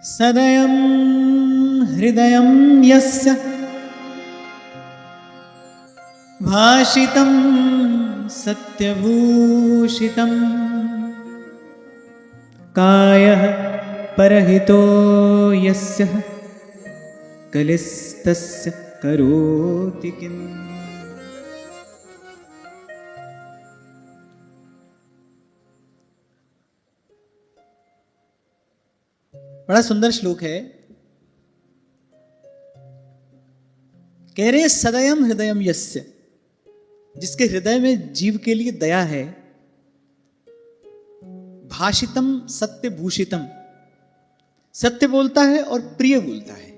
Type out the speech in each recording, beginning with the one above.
सदयं हृदयं यस्य भाषितं सत्यभूषितं कायः परहितो यस्य कलिस्तस्य करोति किम्। बड़ा सुंदर श्लोक है। कह रहे सदयम हृदयम यस्य, जिसके हृदय में जीव के लिए दया है, भाषितम सत्य भूषितम, सत्य बोलता है और प्रिय बोलता है।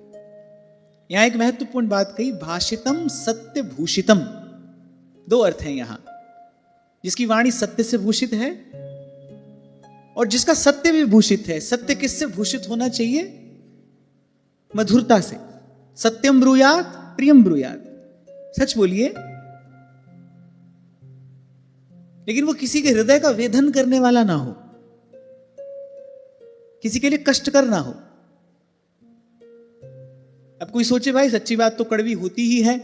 यहां एक महत्वपूर्ण बात कही, भाषितम सत्य भूषितम, दो अर्थ हैं यहां। जिसकी वाणी सत्य से भूषित है और जिसका सत्य भी भूषित है। सत्य किससे भूषित होना चाहिए? मधुरता से। सत्यम ब्रूयात प्रियम ब्रूयात, सच बोलिए, लेकिन वो किसी के हृदय का वेधन करने वाला ना हो, किसी के लिए कष्टकर ना हो। अब कोई सोचे भाई सच्ची बात तो कड़वी होती ही है।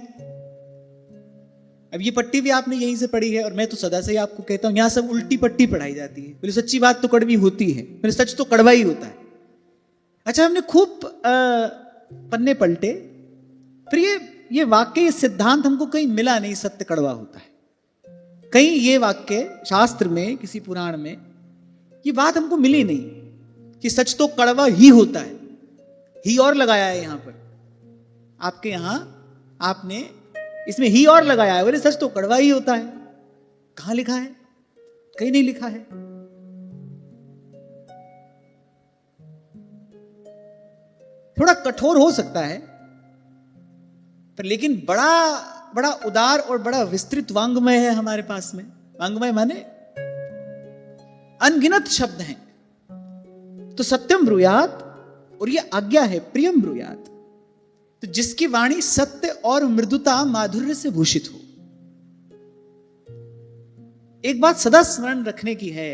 अब ये पट्टी भी आपने यहीं से पढ़ी है और मैं तो सदा से ही आपको कहता हूं यहां सब उल्टी पट्टी पढ़ाई जाती है। बोले सच्ची बात तो कड़वी होती है, फिर सच तो कड़वा ही होता है। अच्छा, हमने खूब पन्ने पलटे, फिर ये वाक्य, ये सिद्धांत हमको कहीं मिला नहीं सत्य कड़वा होता है। कहीं ये वाक्य शास्त्र में, किसी पुराण में ये बात हमको मिली नहीं कि सच तो कड़वा ही होता है। ही और लगाया है यहां पर, आपके यहां आपने इसमें ही और लगाया है। बोले सच तो कड़वा ही होता है। कहां लिखा है? कहीं नहीं लिखा है। थोड़ा कठोर हो सकता है पर लेकिन बड़ा बड़ा उदार और बड़ा विस्तृत वांग्मय है हमारे पास में। वांग्मय माने अनगिनत शब्द हैं। तो सत्यम ब्रूयात, और ये आज्ञा है प्रियम ब्रूयात, तो जिसकी वाणी सत्य और मृदुता माधुर्य से भूषित हो। एक बात सदा स्मरण रखने की है,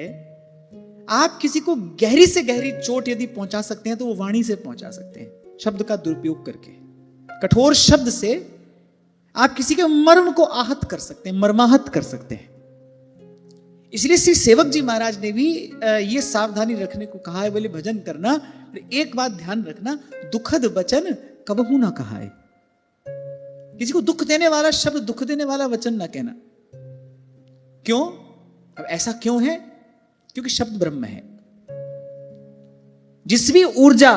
आप किसी को गहरी से गहरी चोट यदि पहुंचा सकते हैं तो वो वाणी से पहुंचा सकते हैं, शब्द का दुरुपयोग करके। कठोर शब्द से आप किसी के मर्म को आहत कर सकते हैं, मर्माहत कर सकते हैं। इसलिए श्री सेवक जी महाराज ने भी ये सावधानी रखने को कहा है। बोले भजन करना, एक बात ध्यान रखना, दुखद वचन कबहू ना कहा है। किसी को दुख देने वाला शब्द, दुख देने वाला वचन ना कहना। क्यों? अब ऐसा क्यों है? क्योंकि शब्द ब्रह्म है। जिस भी ऊर्जा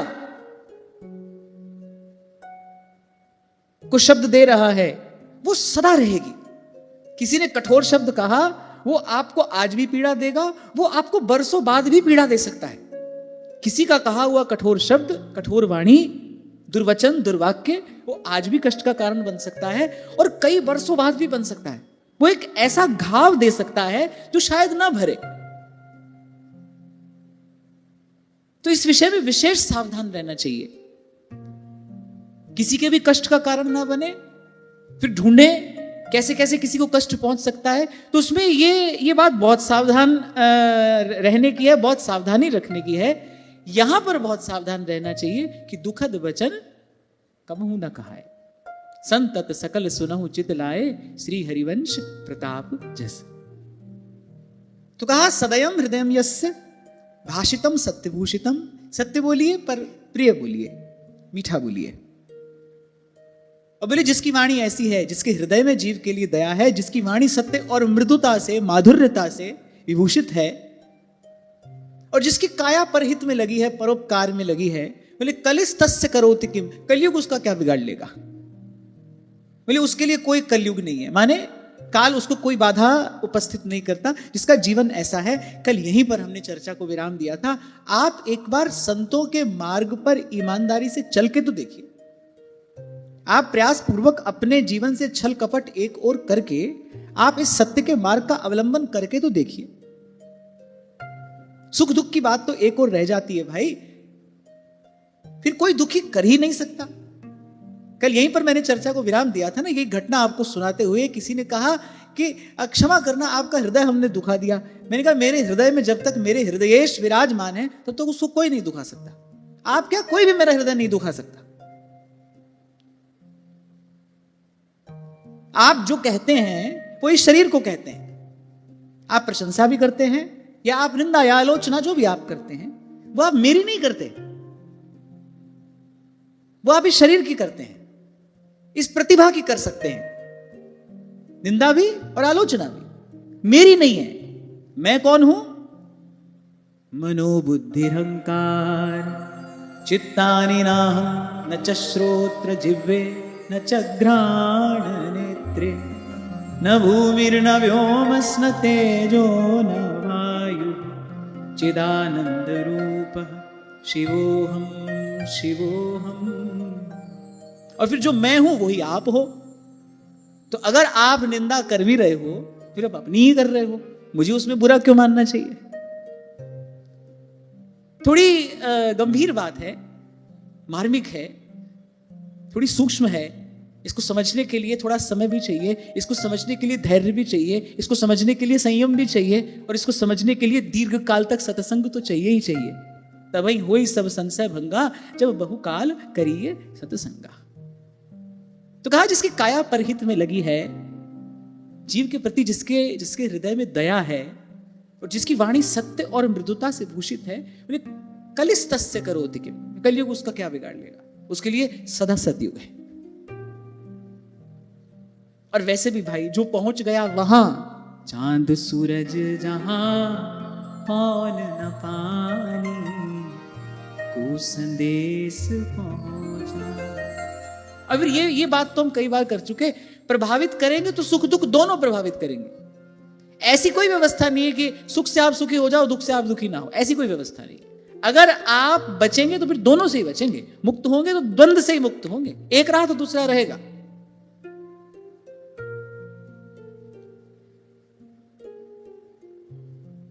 को शब्द दे रहा है वो सदा रहेगी। किसी ने कठोर शब्द कहा, वो आपको आज भी पीड़ा देगा, वो आपको बरसों बाद भी पीड़ा दे सकता है। किसी का कहा हुआ कठोर शब्द, कठोर वाणी, दुर्वचन, दुर्वाक्य, वो आज भी कष्ट का कारण बन सकता है और कई वर्षों बाद भी बन सकता है। वो एक ऐसा घाव दे सकता है जो शायद ना भरे। तो इस विषय में विशेष सावधान रहना चाहिए, किसी के भी कष्ट का कारण ना बने। फिर ढूंढे कैसे कैसे किसी को कष्ट पहुंच सकता है। तो उसमें ये बात बहुत सावधान रहने की है, बहुत सावधानी रखने की है। यहां पर बहुत सावधान रहना चाहिए कि दुखद वचन कबहू न कहाए, संतत सकल सुनहु चित लाए, श्री हरिवंश प्रताप जस। तो कहा सदयम हृदयम यस्य भाषितम सत्यभूषितम, सत्य बोलिए पर प्रिय बोलिए, मीठा बोलिए। और बोले जिसकी वाणी ऐसी है, जिसके हृदय में जीव के लिए दया है, जिसकी वाणी सत्य और मृदुता से, माधुर्यता से विभूषित है, और जिसकी काया परहित में लगी है, परोपकार में लगी है। बोले कलिस तस्य करोति किम, कलयुग उसका क्या बिगाड़ लेगा। बोले उसके लिए कोई कलयुग नहीं है, माने काल उसको कोई बाधा उपस्थित नहीं करता। जिसका जीवन ऐसा है, कल यहीं पर हमने चर्चा को विराम दिया था। आप एक बार संतों के मार्ग पर ईमानदारी से चल के तो देखिए। आप प्रयास पूर्वक अपने जीवन से छल कपट एक और करके आप इस सत्य के मार्ग का अवलंबन करके तो देखिए। सुख दुख की बात तो एक और रह जाती है भाई, फिर कोई दुखी कर ही नहीं सकता। कल यहीं पर मैंने चर्चा को विराम दिया था ना, ये घटना आपको सुनाते हुए किसी ने कहा कि क्षमा करना, आपका हृदय हमने दुखा दिया। मैंने कहा मेरे हृदय में जब तक मेरे हृदयेश विराजमान है तब तक उसको कोई नहीं दुखा सकता। आप क्या, कोई भी मेरा हृदय नहीं दुखा सकता। आप जो कहते हैं वो इस शरीर को कहते हैं। आप प्रशंसा भी करते हैं या आप निंदा या आलोचना जो भी आप करते हैं वो आप मेरी नहीं करते, वो आप इस शरीर की करते हैं, इस प्रतिभा की कर सकते हैं। निंदा भी और आलोचना भी मेरी नहीं है। मैं कौन हूं? मनोबुद्धिरहंकार चित्तानि नाहं न च श्रोत्र जिह्वे न च घ्राण नेत्रे न भूमिर्न व्योमस्न तेजो न वायु चिदानंद रूपः शिवोहम शिवोहम। और फिर जो मैं हूं वही आप हो। तो अगर आप निंदा कर भी रहे हो फिर आप अपनी ही कर रहे हो, मुझे उसमें बुरा क्यों मानना चाहिए? थोड़ी गंभीर बात है, मार्मिक है, थोड़ी सूक्ष्म है। इसको समझने के लिए थोड़ा समय भी चाहिए, इसको समझने के लिए धैर्य भी चाहिए, इसको समझने के लिए संयम भी चाहिए, और इसको समझने के लिए दीर्घ काल तक सत्संग तो चाहिए ही चाहिए। तभी होई सब संशय भंगा जब बहुकाल करिए सत्संगा। तो कहा जिसकी काया परहित में लगी है, जीव के प्रति जिसके हृदय में दया है और जिसकी वाणी सत्य और मृदुता से भूषित है, उन्हें कलिस्तस्य करोति किम, कलयुग उसका क्या बिगाड़ लेगा? उसके लिए सदा सतयुग है। और वैसे भी भाई जो पहुंच गया वहां, चांद सूरज जहां कौन न पानी को संदेश पहुंचा। अब ये बात तो हम कई बार कर चुके। प्रभावित करेंगे तो सुख दुख दोनों प्रभावित करेंगे। ऐसी कोई व्यवस्था नहीं है कि सुख से आप सुखी हो जाओ, दुख से आप दुखी ना हो, ऐसी कोई व्यवस्था नहीं। अगर आप बचेंगे तो फिर दोनों से ही बचेंगे, मुक्त होंगे तो द्वंद्व से ही मुक्त होंगे। एक रहा तो दूसरा रहेगा।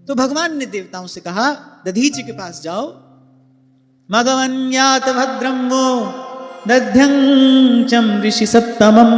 तो भगवान ने देवताओं से कहा, दधीचि के पास जाओ, मघवन्यात भद्रं वो दध्यं ऋषि सप्तमं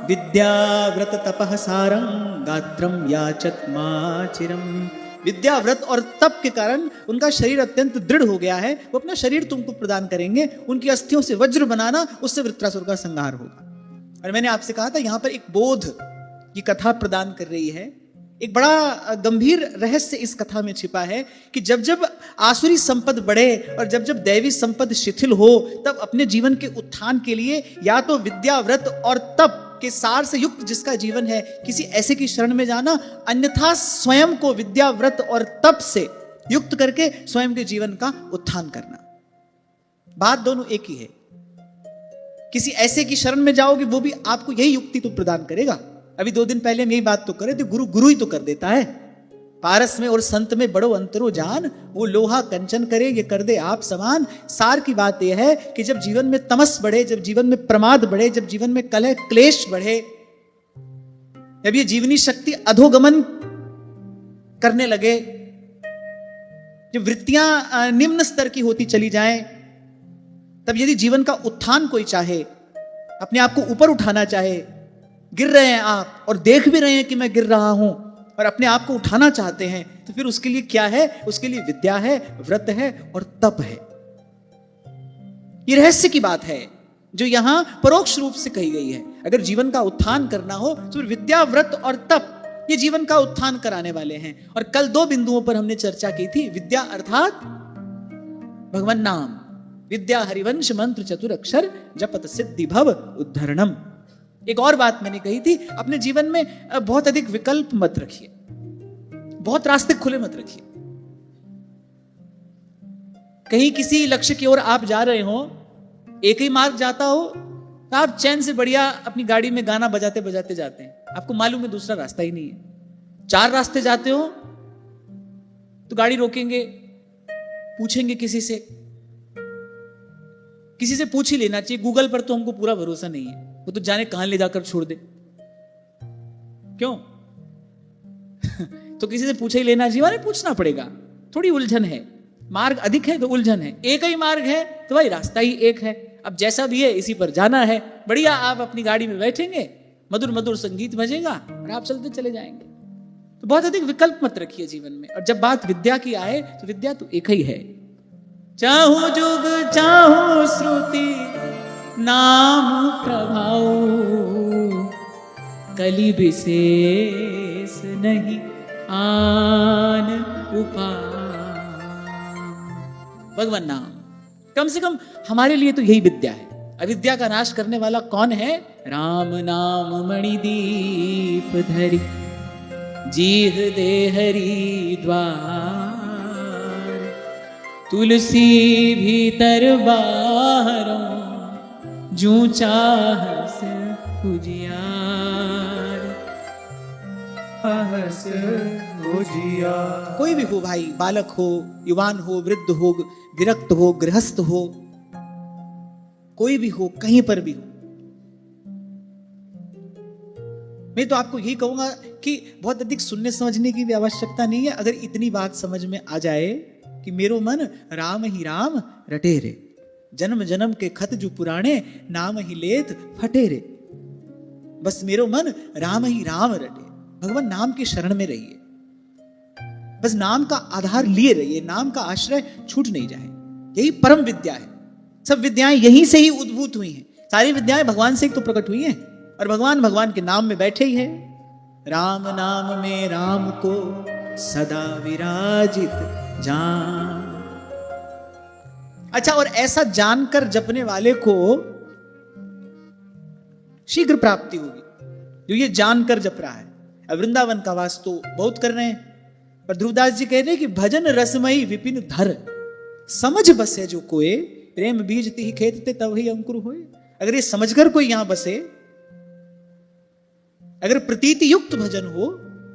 विद्याव्रत तपः सारं गात्रं याचत माचिरं। विद्याव्रत और तप के कारण उनका शरीर अत्यंत दृढ़ हो गया है। वो अपना शरीर तुमको प्रदान करेंगे, उनकी अस्थियों से वज्र बनाना, उससे वृत्रासुर का संहार होगा। और मैंने आपसे कहा था यहां पर एक बोध की कथा प्रदान कर रही है। एक बड़ा गंभीर रहस्य इस कथा में छिपा है कि जब जब आसुरी संपद बढ़े और जब जब दैवी संपद शिथिल हो, तब अपने जीवन के उत्थान के लिए या तो विद्याव्रत और तप के सार से युक्त जिसका जीवन है, किसी ऐसे की शरण में जाना, अन्यथा स्वयं को विद्याव्रत और तप से युक्त करके स्वयं के जीवन का उत्थान करना। बात दोनों एक ही है। किसी ऐसे की शरण में जाओगे, वो भी आपको यही युक्ति तो प्रदान करेगा। अभी 2 दिन पहले हम यही बात तो करे थे, गुरु ही तो कर देता है। पारस में और संत में बड़ो अंतरो जान, वो लोहा कंचन करे ये कर दे आप समान। सार की बात यह है कि जब जीवन में तमस बढ़े, जब जीवन में प्रमाद बढ़े, जब जीवन में कलह क्लेश बढ़े, जब ये जीवनी शक्ति अधोगमन करने लगे, जब वृत्तियां निम्न स्तर की होती चली जाएं, तब यदि जीवन का उत्थान कोई चाहे, अपने आप को ऊपर उठाना चाहे, गिर रहे हैं आप और देख भी रहे हैं कि मैं गिर रहा हूं और अपने आप को उठाना चाहते हैं, तो फिर उसके लिए क्या है? उसके लिए विद्या है, व्रत है और तप है। ये रहस्य की बात है जो यहां परोक्ष रूप से कही गई है। अगर जीवन का उत्थान करना हो तो फिर विद्या, व्रत और तप ये जीवन का उत्थान कराने वाले हैं। और कल 2 बिंदुओं पर हमने चर्चा की थी। विद्या अर्थात भगवान नाम, विद्या हरिवंश मंत्र चतुर अक्षर जपत सिद्धि भव उद्धरणम। एक और बात मैंने कही थी, अपने जीवन में बहुत अधिक विकल्प मत रखिए, बहुत रास्ते खुले मत रखिए। कहीं किसी लक्ष्य की ओर आप जा रहे हो, एक ही मार्ग जाता हो, तो आप चैन से बढ़िया अपनी गाड़ी में गाना बजाते बजाते जाते हैं। आपको मालूम है दूसरा रास्ता ही नहीं है। 4 रास्ते जाते हो तो गाड़ी रोकेंगे, पूछेंगे किसी से पूछ ही लेना चाहिए। गूगल पर तो हमको पूरा भरोसा नहीं है, वो तो जाने कहां ले जाकर छोड़ दे। क्यों? तो किसी से पूछ ही लेना चाहिए। पूछना पड़ेगा, थोड़ी उलझन है, मार्ग अधिक है तो उलझन है। एक ही मार्ग है तो भाई रास्ता ही एक है। अब जैसा भी है इसी पर जाना है। बढ़िया आप अपनी गाड़ी में बैठेंगे, मधुर मधुर संगीत बजेगा और आप चलते चले जाएंगे। तो बहुत अधिक विकल्प मत रखिए जीवन में। और जब बात विद्या की आए तो विद्या तो एक ही है। चाहूं जुग चाहूं श्रुति नाम प्रभाव, कली विशेष नहीं आन उपाय। भगवान नाम, कम से कम हमारे लिए तो यही विद्या है। अविद्या का नाश करने वाला कौन है? राम नाम मणिदीप धरी, जीह दे हरि द्वार। तुलसी भीतर बाहरों, जूं चाहस उजियार। कोई भी हो भाई, बालक हो, युवान हो, वृद्ध हो, विरक्त हो, गृहस्थ हो, कोई भी हो, कहीं पर भी हो, मैं तो आपको यही कहूंगा कि बहुत अधिक सुनने समझने की भी आवश्यकता नहीं है। अगर इतनी बात समझ में आ जाए कि मेरो मन राम ही राम रटे रे, जन्म जन्म के खत जो पुराने, नाम ही लेत फटे रे। बस मेरो मन राम ही राम रटे। भगवान नाम की शरण में रहिए, बस नाम का आधार लिए रहिए, नाम का आश्रय छूट नहीं जाए। यही परम विद्या है। सब विद्याएं यहीं से ही उद्भूत हुई हैं। सारी विद्याएं भगवान से ही तो प्रकट हुई हैं, और भगवान भगवान के नाम में बैठे ही है। राम नाम में राम को सदा विराजित जान। अच्छा, और ऐसा जानकर जपने वाले को शीघ्र प्राप्ति होगी, जो ये जानकर जप रहा है। अब वृंदावन का वास तो बहुत कर रहे हैं, पर ध्रुवदास जी कह रहे हैं कि भजन रसमयी विपिन धर, समझ बसे जो कोई, प्रेम बीज तिहि खेतते तब ही अंकुर होए। अगर ये समझकर कोई यहां बसे, अगर प्रतीति युक्त भजन हो,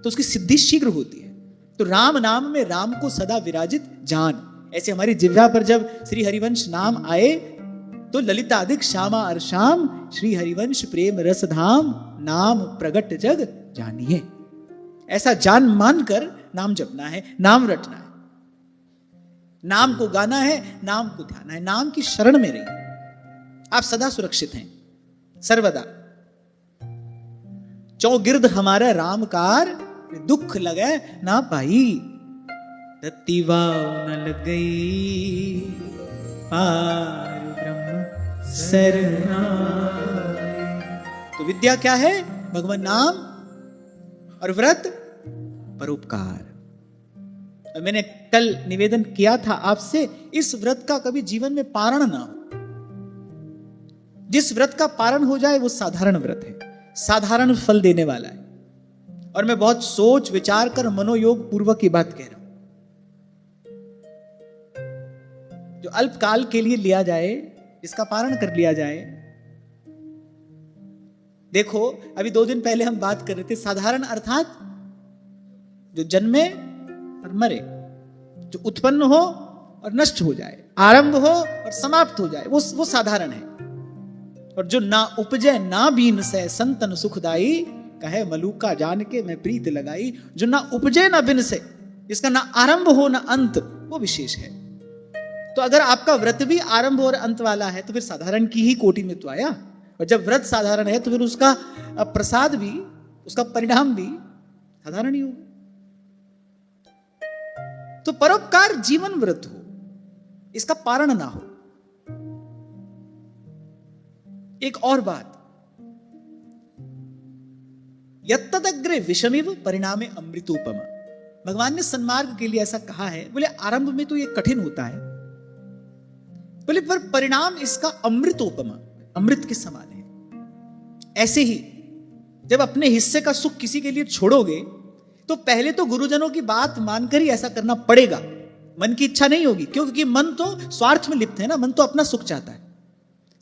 तो उसकी सिद्धि शीघ्र होती है। तो राम नाम में राम को सदा विराजित जान। ऐसे हमारी जिह्वा पर जब श्री हरिवंश नाम आए, तो ललिताधिक श्यामा अरशाम, श्री हरिवंश प्रेम रस धाम, नाम प्रगट जग जानिए। ऐसा जान मानकर नाम जपना है, नाम रटना है, नाम को गाना है, नाम को ध्याना है, नाम की शरण में रहिए। आप सदा सुरक्षित हैं, सर्वदा। चौगिर्द हमारा रामकार, दुख लगे ना पाई, रत्ती वाव न लग गई, पार ब्रह्म सरनाए। तो विद्या क्या है? भगवान नाम, और व्रत परोपकार। और मैंने कल निवेदन किया था आपसे, इस व्रत का कभी जीवन में पारण ना हो। जिस व्रत का पारण हो जाए वो साधारण व्रत है, साधारण फल देने वाला है। और मैं बहुत सोच विचार कर मनोयोग पूर्वक की बात कह रहा हूं। जो अल्पकाल के लिए लिया जाए, इसका पारण कर लिया जाए। देखो, अभी 2 दिन पहले हम बात कर रहे थे, साधारण अर्थात जो जन्मे और मरे, जो उत्पन्न हो और नष्ट हो जाए, आरंभ हो और समाप्त हो जाए, वो साधारण है। और जो ना उपजे ना बीन से संतन सुखदाई, कहे मलूका जान के मैं प्रीत लगाई। जो ना उपजे ना बिन से, जिसका ना आरंभ हो ना अंत, वो विशेष है। तो अगर आपका व्रत भी आरंभ और अंत वाला है, तो फिर साधारण की ही कोटि में तो आया। और जब व्रत साधारण है, तो फिर उसका प्रसाद भी, उसका परिणाम भी साधारण ही होगा। तो परोपकार जीवन व्रत हो, इसका पारण ना हो। एक और बात, यत्तदग्रे विषमिव परिणामे अमृतोपम। भगवान ने सन्मार्ग के लिए ऐसा कहा है। बोले आरंभ में तो ये कठिन होता है, बोले पर परिणाम इसका अमृतोपम, अमृत के समान है। ऐसे ही जब अपने हिस्से का सुख किसी के लिए छोड़ोगे, तो पहले तो गुरुजनों की बात मानकर ही ऐसा करना पड़ेगा। मन की इच्छा नहीं होगी, क्योंकि मन तो स्वार्थ में लिप्त है ना। मन तो अपना सुख चाहता है,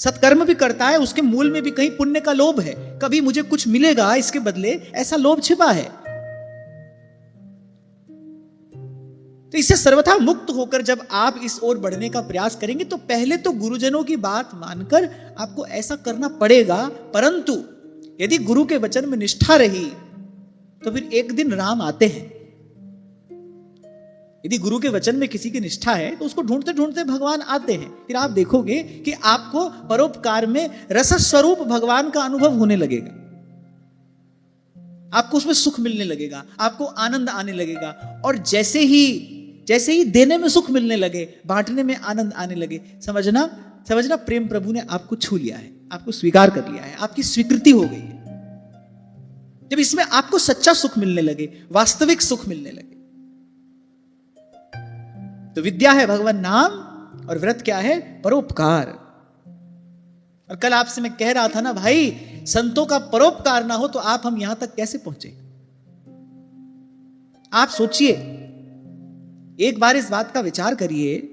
सत्कर्म भी करता है, उसके मूल में भी कहीं पुण्य का लोभ है, कभी मुझे कुछ मिलेगा इसके बदले, ऐसा लोभ छिपा है। तो इससे सर्वथा मुक्त होकर जब आप इस ओर बढ़ने का प्रयास करेंगे, तो पहले तो गुरुजनों की बात मानकर आपको ऐसा करना पड़ेगा। परंतु यदि गुरु के वचन में निष्ठा रही, तो फिर एक दिन राम आते हैं। यदि गुरु के वचन में किसी की निष्ठा है, तो उसको ढूंढते ढूंढते भगवान आते हैं। फिर आप देखोगे कि आपको परोपकार में रस स्वरूप भगवान का अनुभव होने लगेगा, आपको उसमें सुख मिलने लगेगा, आपको आनंद आने लगेगा। और जैसे ही जैसे ही देने में सुख मिलने लगे, बांटने में आनंद आने लगे, समझना प्रेम प्रभु ने आपको छू लिया है, आपको स्वीकार कर लिया है, आपकी स्वीकृति हो गई है। जब इसमें आपको सच्चा सुख मिलने लगे, वास्तविक सुख मिलने लगे, तो विद्या है भगवान नाम और व्रत क्या है? परोपकार। और कल आपसे मैं कह रहा था ना भाई, संतों का परोपकार ना हो तो हम यहां तक कैसे पहुंचे? आप सोचिए, एक बार इस बात का विचार करिए,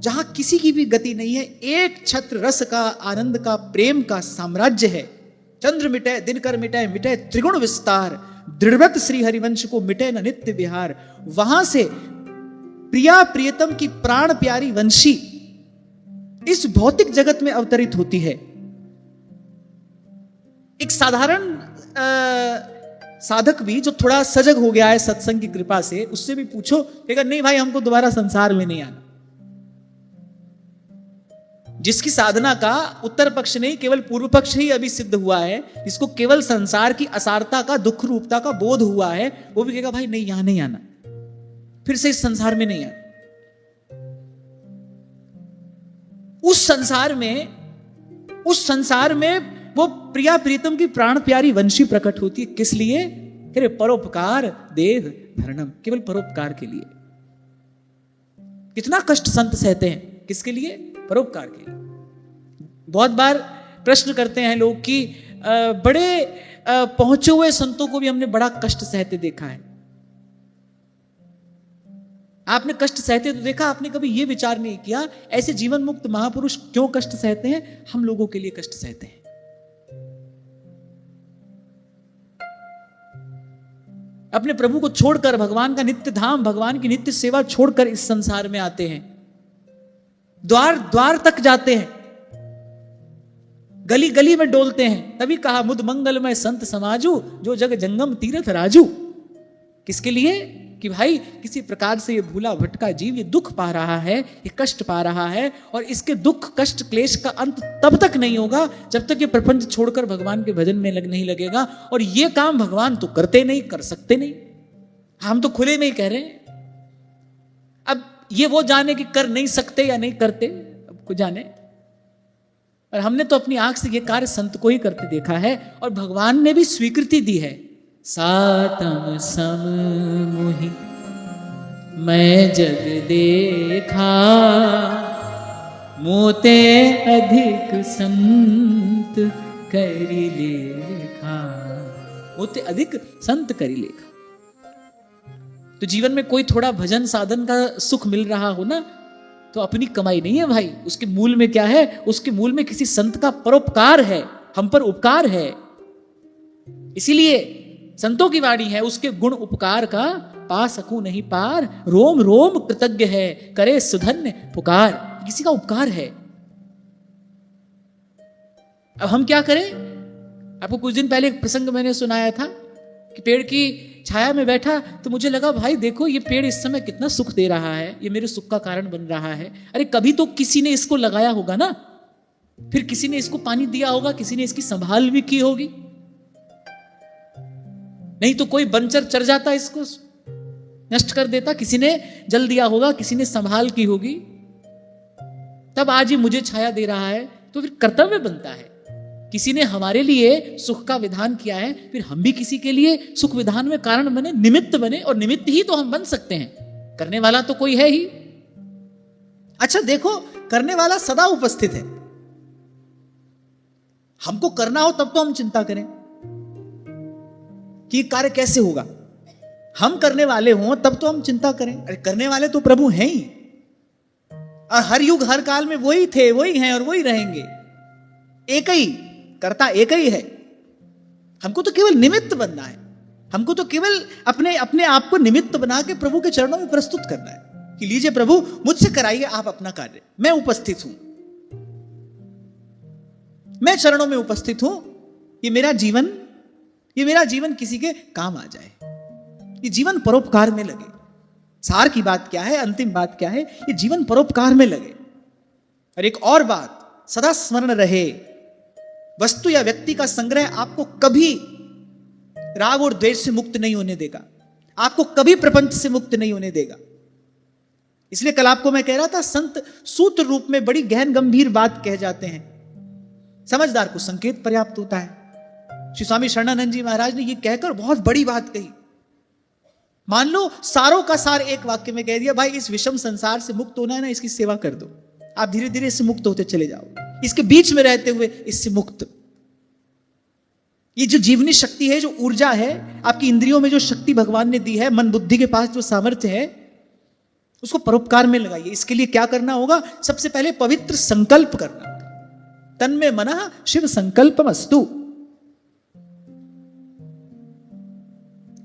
जहां किसी की भी गति नहीं है, एक छत्र रस का, आनंद का, प्रेम का साम्राज्य है। चंद्र मिटे, दिनकर मिटे, मिटे त्रिगुण विस्तार, दृढ़व्रत श्री हरिवंश को मिटे न नित्य विहार। वहां से प्रिया प्रियतम की प्राण प्यारी वंशी इस भौतिक जगत में अवतरित होती है। एक साधारण साधक भी जो थोड़ा सजग हो गया है सत्संग की कृपा से, उससे भी पूछो, कहेगा नहीं भाई हमको दोबारा संसार में नहीं आना। जिसकी साधना का उत्तर पक्ष नहीं केवल पूर्व पक्ष ही अभी सिद्ध हुआ है, जिसको केवल संसार की असारता का, दुख रूपता का बोध हुआ है, वो भी कहेगा भाई नहीं यहां नहीं आना, फिर से इस संसार में नहीं आना। उस संसार में वो प्रिया प्रीतम की प्राण प्यारी वंशी प्रकट होती है। किस लिए? अरे परोपकार देह धर्णम, केवल परोपकार के लिए। कितना कष्ट संत सहते हैं, किसके लिए? परोपकार के लिए। बहुत बार प्रश्न करते हैं लोग कि बड़े पहुंचे हुए संतों को भी हमने बड़ा कष्ट सहते देखा है। आपने कष्ट सहते तो देखा, आपने कभी यह विचार नहीं किया ऐसे जीवन मुक्त महापुरुष क्यों कष्ट सहते हैं? हम लोगों के लिए कष्ट सहते हैं। अपने प्रभु को छोड़कर, भगवान का नित्य धाम, भगवान की नित्य सेवा छोड़कर इस संसार में आते हैं, द्वार द्वार तक जाते हैं, गली गली में डोलते हैं। तभी कहा मुद मंगलमय संत समाजू, जो जग जंगम तीर्थ राजू। किसके लिए? कि भाई किसी प्रकार से ये भूला भटका जीव ये दुख पा रहा है, ये कष्ट पा रहा है, और इसके दुख कष्ट क्लेश का अंत तब तक नहीं होगा जब तक ये प्रपंच छोड़कर भगवान के भजन में नहीं लगेगा। और ये काम भगवान तो करते नहीं, कर सकते नहीं, हम तो खुले में ही कह रहे हैं। अब ये वो जाने कि कर नहीं सकते या नहीं करते, अब को जाने। और हमने तो अपनी आंख से ये कार्य संत को ही करते देखा है, और भगवान ने भी स्वीकृति दी है। सातम सम मोहि मैं जग देखा, मोते अधिक संत करि लेखा। मोते अधिक संत करि लेखा। तो जीवन में कोई थोड़ा भजन साधन का सुख मिल रहा हो ना, तो अपनी कमाई नहीं है भाई, उसके मूल में क्या है? उसके मूल में किसी संत का परोपकार है, हम पर उपकार है। इसीलिए संतों की वाणी है, उसके गुण उपकार का पा सकूं नहीं पार, रोम रोम कृतज्ञ है करे सुधन्य पुकार। किसी का उपकार है। अब हम क्या करें? आपको कुछ दिन पहले एक प्रसंग मैंने सुनाया था कि पेड़ की छाया में बैठा तो मुझे लगा भाई देखो ये पेड़ इस समय कितना सुख दे रहा है, ये मेरे सुख का कारण बन रहा है। अरे कभी तो किसी ने इसको लगाया होगा ना, फिर किसी ने इसको पानी दिया होगा, किसी ने इसकी संभाल भी की होगी। नहीं तो कोई बंचर चढ़ जाता, इसको नष्ट कर देता। किसी ने जल दिया होगा, किसी ने संभाल की होगी, तब आज ये मुझे छाया दे रहा है। तो फिर कर्तव्य बनता है, किसी ने हमारे लिए सुख का विधान किया है, फिर हम भी किसी के लिए सुख विधान में कारण बने, निमित्त बने। और निमित्त ही तो हम बन सकते हैं, करने वाला तो कोई है ही। अच्छा देखो, करने वाला सदा उपस्थित है। हमको करना हो तब तो हम चिंता करें कि कार्य कैसे होगा। हम करने वाले हों तब तो हम चिंता करें। अरे करने वाले तो प्रभु हैं ही, और हर युग हर काल में वही थे, वही हैं और वही रहेंगे। एक ही कर्ता, एक ही है। हमको तो केवल निमित्त बनना है। हमको तो केवल अपने आप को निमित्त बना के प्रभु के चरणों में प्रस्तुत करना है कि लीजिए प्रभु मुझसे कराइए आप अपना कार्य, मैं उपस्थित हूं, मैं चरणों में उपस्थित हूं। ये मेरा जीवन किसी के काम आ जाए, ये जीवन परोपकार में लगे। सार की बात क्या है, अंतिम बात क्या है? ये जीवन परोपकार में लगे। और एक और बात सदा स्मरण रहे, वस्तु या व्यक्ति का संग्रह आपको कभी राग और द्वेष से मुक्त नहीं होने देगा, आपको कभी प्रपंच से मुक्त नहीं होने देगा। इसलिए कल आपको मैं कह रहा था, संत सूत्र रूप में बड़ी गहन गंभीर बात कह जाते हैं, समझदार को संकेत पर्याप्त होता है। श्री स्वामी शरणानंद जी महाराज ने यह कहकर बहुत बड़ी बात कही। मान लो सारों का सार एक वाक्य में कह दिया, भाई इस विषम संसार से मुक्त होना है ना, इसकी सेवा कर दो, आप धीरे धीरे इससे मुक्त होते चले जाओ, इसके बीच में रहते हुए इससे मुक्त। ये जो जीवनी शक्ति है, जो ऊर्जा है, आपकी इंद्रियों में जो शक्ति भगवान ने दी है, मन बुद्धि के पास जो सामर्थ्य है, उसको परोपकार में लगाइए। इसके लिए क्या करना होगा? सबसे पहले पवित्र संकल्प करना। तन्मे मनः शिव संकल्पमस्तु।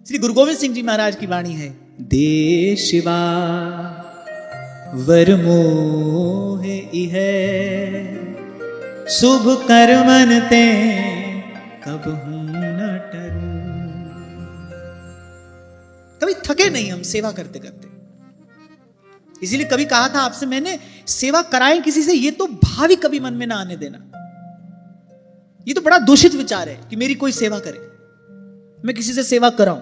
श्री गुरु गोविंद सिंह जी महाराज की वाणी है, दे शिवा वर मोहे इहे, शुभ कर्मन ते कबहू न टरू। कभी थके नहीं हम सेवा करते करते। इसीलिए कभी कहा था आपसे मैंने, सेवा कराएं किसी से, ये तो भाव ही कभी मन में ना आने देना। ये तो बड़ा दूषित विचार है कि मेरी कोई सेवा करे, मैं किसी से सेवा कराऊं।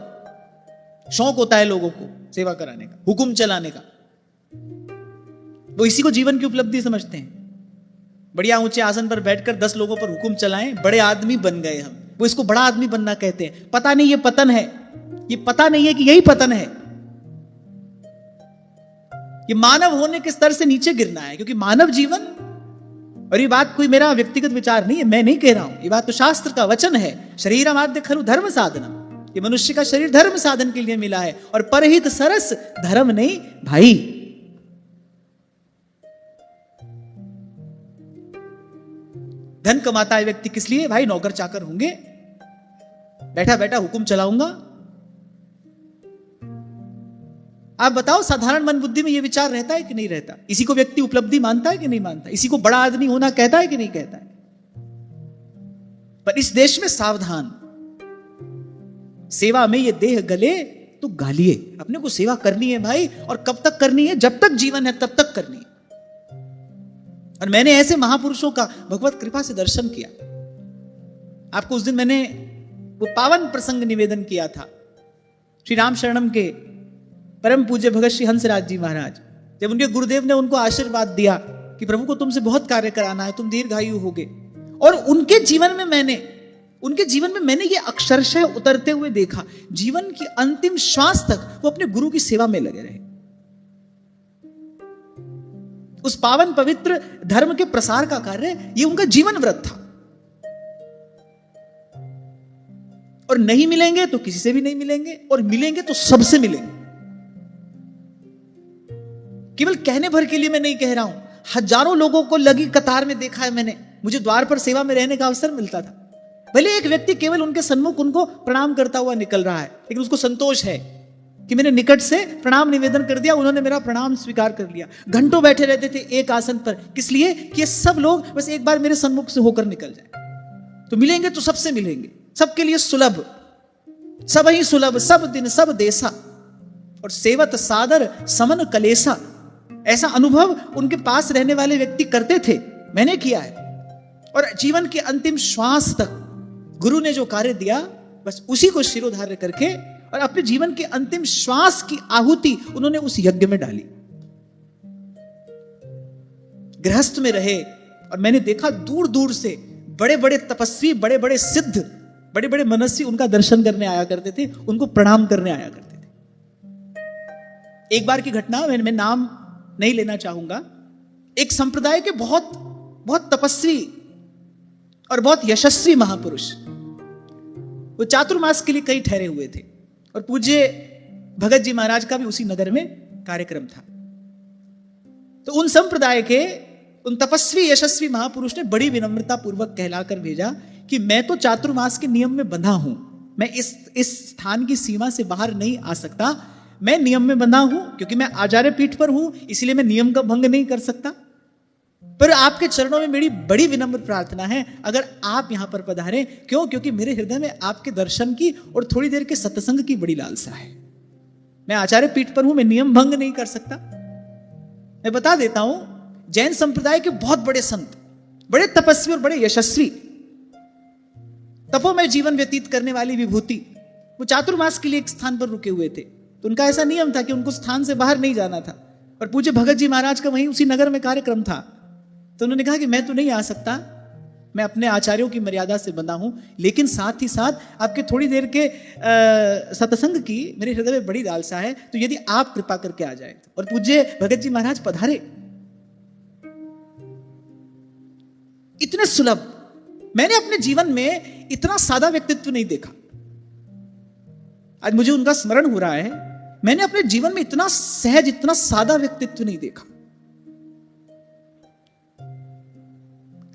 शौक होता है लोगों को सेवा कराने का, हुक्म चलाने का, वो इसी को जीवन की उपलब्धि समझते हैं। बढ़िया ऊंचे आसन पर बैठकर 10 लोगों पर हुक्म चलाएं, बड़े आदमी बन गए हम, वो इसको बड़ा आदमी बनना कहते हैं। पता नहीं ये पतन है, ये पता नहीं है कि यही पतन है। ये मानव होने के स्तर से नीचे गिरना है, क्योंकि मानव जीवन, और ये बात कोई मेरा व्यक्तिगत विचार नहीं है, मैं नहीं कह रहा हूं, ये बात तो शास्त्र का वचन है। शरीरमाद्य खलु धर्म साधनम, ये मनुष्य का शरीर धर्म साधन के लिए मिला है, और परहित सरस धर्म नहीं भाई। धन कमाता है व्यक्ति किस लिए? भाई नौकर चाकर होंगे, बैठा बैठा हुक्म चलाऊंगा। आप बताओ, साधारण मन बुद्धि में यह विचार रहता है कि नहीं रहता? इसी को व्यक्ति उपलब्धि मानता है कि नहीं मानता? इसी को बड़ा आदमी होना कहता है कि नहीं कहता है? पर इस देश में सावधान, सेवा में ये देह गले तो गालिए। अपने को सेवा करनी है भाई, और कब तक करनी है? जब तक जीवन है तब तक करनी है। और मैंने ऐसे महापुरुषों का भगवत कृपा से दर्शन किया। आपको उस दिन मैंने वो पावन प्रसंग निवेदन किया था, श्री राम शरणम के परम पूज्य भगत श्री हंसराज जी महाराज, जब उनके गुरुदेव ने उनको आशीर्वाद दिया कि प्रभु को तुमसे बहुत कार्य कराना है, तुम दीर्घायु होगे। और उनके जीवन में मैंने ये अक्षरशः उतरते हुए देखा। जीवन की अंतिम श्वास तक वो अपने गुरु की सेवा में लगे रहे। उस पावन पवित्र धर्म के प्रसार का कार्य, ये उनका जीवन व्रत था। और नहीं मिलेंगे तो किसी से भी नहीं मिलेंगे, और मिलेंगे तो सबसे मिलेंगे। केवल कहने भर के लिए मैं नहीं कह रहा हूं, हजारों लोगों को लगी कतार में देखा है मैंने। मुझे द्वार पर सेवा में रहने का अवसर मिलता था। भले एक व्यक्ति केवल उनके सन्मुख उनको प्रणाम करता हुआ निकल रहा है, लेकिन उसको संतोष है कि मैंने निकट से प्रणाम निवेदन कर दिया, उन्होंने मेरा प्रणाम स्वीकार कर लिया। घंटों बैठे रहते थे एक आसन पर, किस लिए? कि ये सब लोग बस एक बार मेरे सन्मुख से होकर निकल जाए। तो मिलेंगे तो सबसे मिलेंगे, सबके लिए सुलभ, सब ही सुलभ, सब दिन सब देसा, और सेवत सादर समन कलेसा। ऐसा अनुभव उनके पास रहने वाले व्यक्ति करते थे, मैंने किया है। और जीवन के अंतिम श्वास तक गुरु ने जो कार्य दिया, बस उसी को शिरोधार्य करके और अपने जीवन के अंतिम श्वास की आहुति उन्होंने उस यज्ञ में डाली। गृहस्थ में रहे, और मैंने देखा दूर दूर से बड़े बड़े तपस्वी, बड़े बड़े सिद्ध, बड़े बड़े मनस्वी उनका दर्शन करने आया करते थे, उनको प्रणाम करने आया करते थे। एक बार की घटना, मैं नाम नहीं लेना चाहूंगा। एक संप्रदाय के बहुत बहुत तपस्वी और बहुत यशस्वी महापुरुष, वो चातुर्मास के लिए कहीं ठहरे हुए थे, और पूज्य भगत जी महाराज का भी उसी नगर में कार्यक्रम था। तो उन संप्रदाय के उन तपस्वी यशस्वी महापुरुष ने बड़ी विनम्रता पूर्वक कहलाकर भेजा कि मैं तो चातुर्मास के नियम में बंधा हूं, मैं इस स्थान की सीमा से बाहर नहीं आ सकता, मैं नियम में बंधा हूं, क्योंकि मैं आचार्य पीठ पर हूं, इसलिए मैं नियम का भंग नहीं कर सकता। पर आपके चरणों में मेरी बड़ी विनम्र प्रार्थना है, अगर आप यहां पर पधारें। क्यों? क्योंकि मेरे हृदय में आपके दर्शन की और थोड़ी देर के सत्संग की बड़ी लालसा है। मैं आचार्य पीठ पर हूं, मैं नियम भंग नहीं कर सकता। मैं बता देता हूं, जैन संप्रदाय के बहुत बड़े संत, बड़े तपस्वी और बड़े यशस्वी, तपोमय जीवन व्यतीत करने वाली विभूति, वो चातुर्मास के लिए एक स्थान पर रुके हुए थे। तो उनका ऐसा नियम था कि उनको स्थान से बाहर नहीं जाना था, और पूज्य भगत जी महाराज का वहीं उसी नगर में कार्यक्रम था, तो उन्होंने कहा कि मैं तो नहीं आ सकता, मैं अपने आचार्यों की मर्यादा से बंधा हूं, लेकिन साथ ही साथ आपके थोड़ी देर के सत्संग की मेरे हृदय में बड़ी लालसा है, तो यदि आप कृपा करके आ जाए। और पूज्य भगत जी महाराज पधारे, इतने सुलभ, मैंने अपने जीवन में इतना सादा व्यक्तित्व नहीं देखा। आज मुझे उनका स्मरण हो रहा है, मैंने अपने जीवन में इतना सहज, इतना सादा व्यक्तित्व नहीं देखा।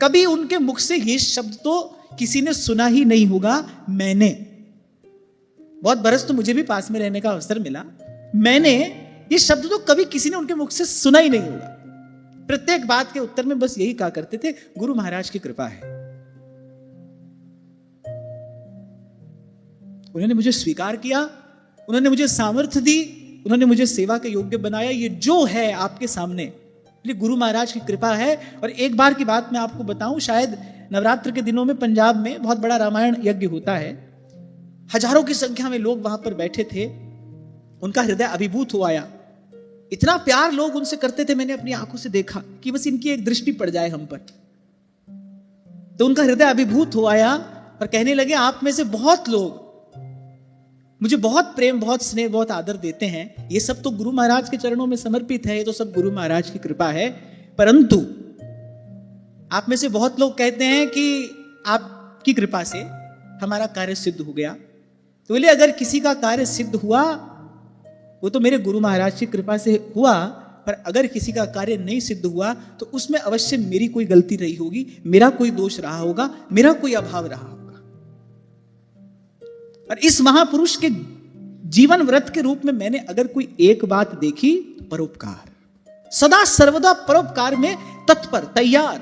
कभी उनके मुख से ये शब्द तो किसी ने सुना ही नहीं होगा, मैंने। बहुत बरस तो मुझे भी पास में रहने का अवसर मिला, मैंने ये शब्द तो कभी किसी ने उनके मुख से सुना ही नहीं होगा। प्रत्येक बात के उत्तर में बस यही कहा करते थे, गुरु महाराज की कृपा है। उन्होंने मुझे स्वीकार किया, उन्होंने मुझे सामर्थ्य दी, उन्होंने मुझे सेवा के योग्य बनाया। ये जो है आपके सामने, गुरु महाराज की कृपा है। और एक बार की बात मैं आपको बताऊं, शायद नवरात्र के दिनों में पंजाब में बहुत बड़ा रामायण यज्ञ होता है, हजारों की संख्या में लोग वहां पर बैठे थे, उनका हृदय अभिभूत हो आया। इतना प्यार लोग उनसे करते थे, मैंने अपनी आंखों से देखा कि बस इनकी एक दृष्टि पड़ जाए हम पर। तो उनका हृदय अभिभूत हो आया और कहने लगे, आप में से बहुत लोग मुझे बहुत प्रेम, बहुत स्नेह, बहुत आदर देते हैं, ये सब तो गुरु महाराज के चरणों में समर्पित है, ये तो सब गुरु महाराज की कृपा है। परंतु आप में से बहुत लोग कहते हैं कि आपकी कृपा से हमारा कार्य सिद्ध हो गया। तो बोले, अगर किसी का कार्य सिद्ध हुआ वो तो मेरे गुरु महाराज की कृपा से हुआ, पर अगर किसी का कार्य नहीं सिद्ध हुआ तो उसमें अवश्य मेरी कोई गलती रही होगी, मेरा कोई दोष रहा होगा, मेरा कोई अभाव रहा होगा। और इस महापुरुष के जीवन व्रत के रूप में मैंने अगर कोई एक बात देखी, तो परोपकार, सदा सर्वदा परोपकार में तत्पर, तैयार,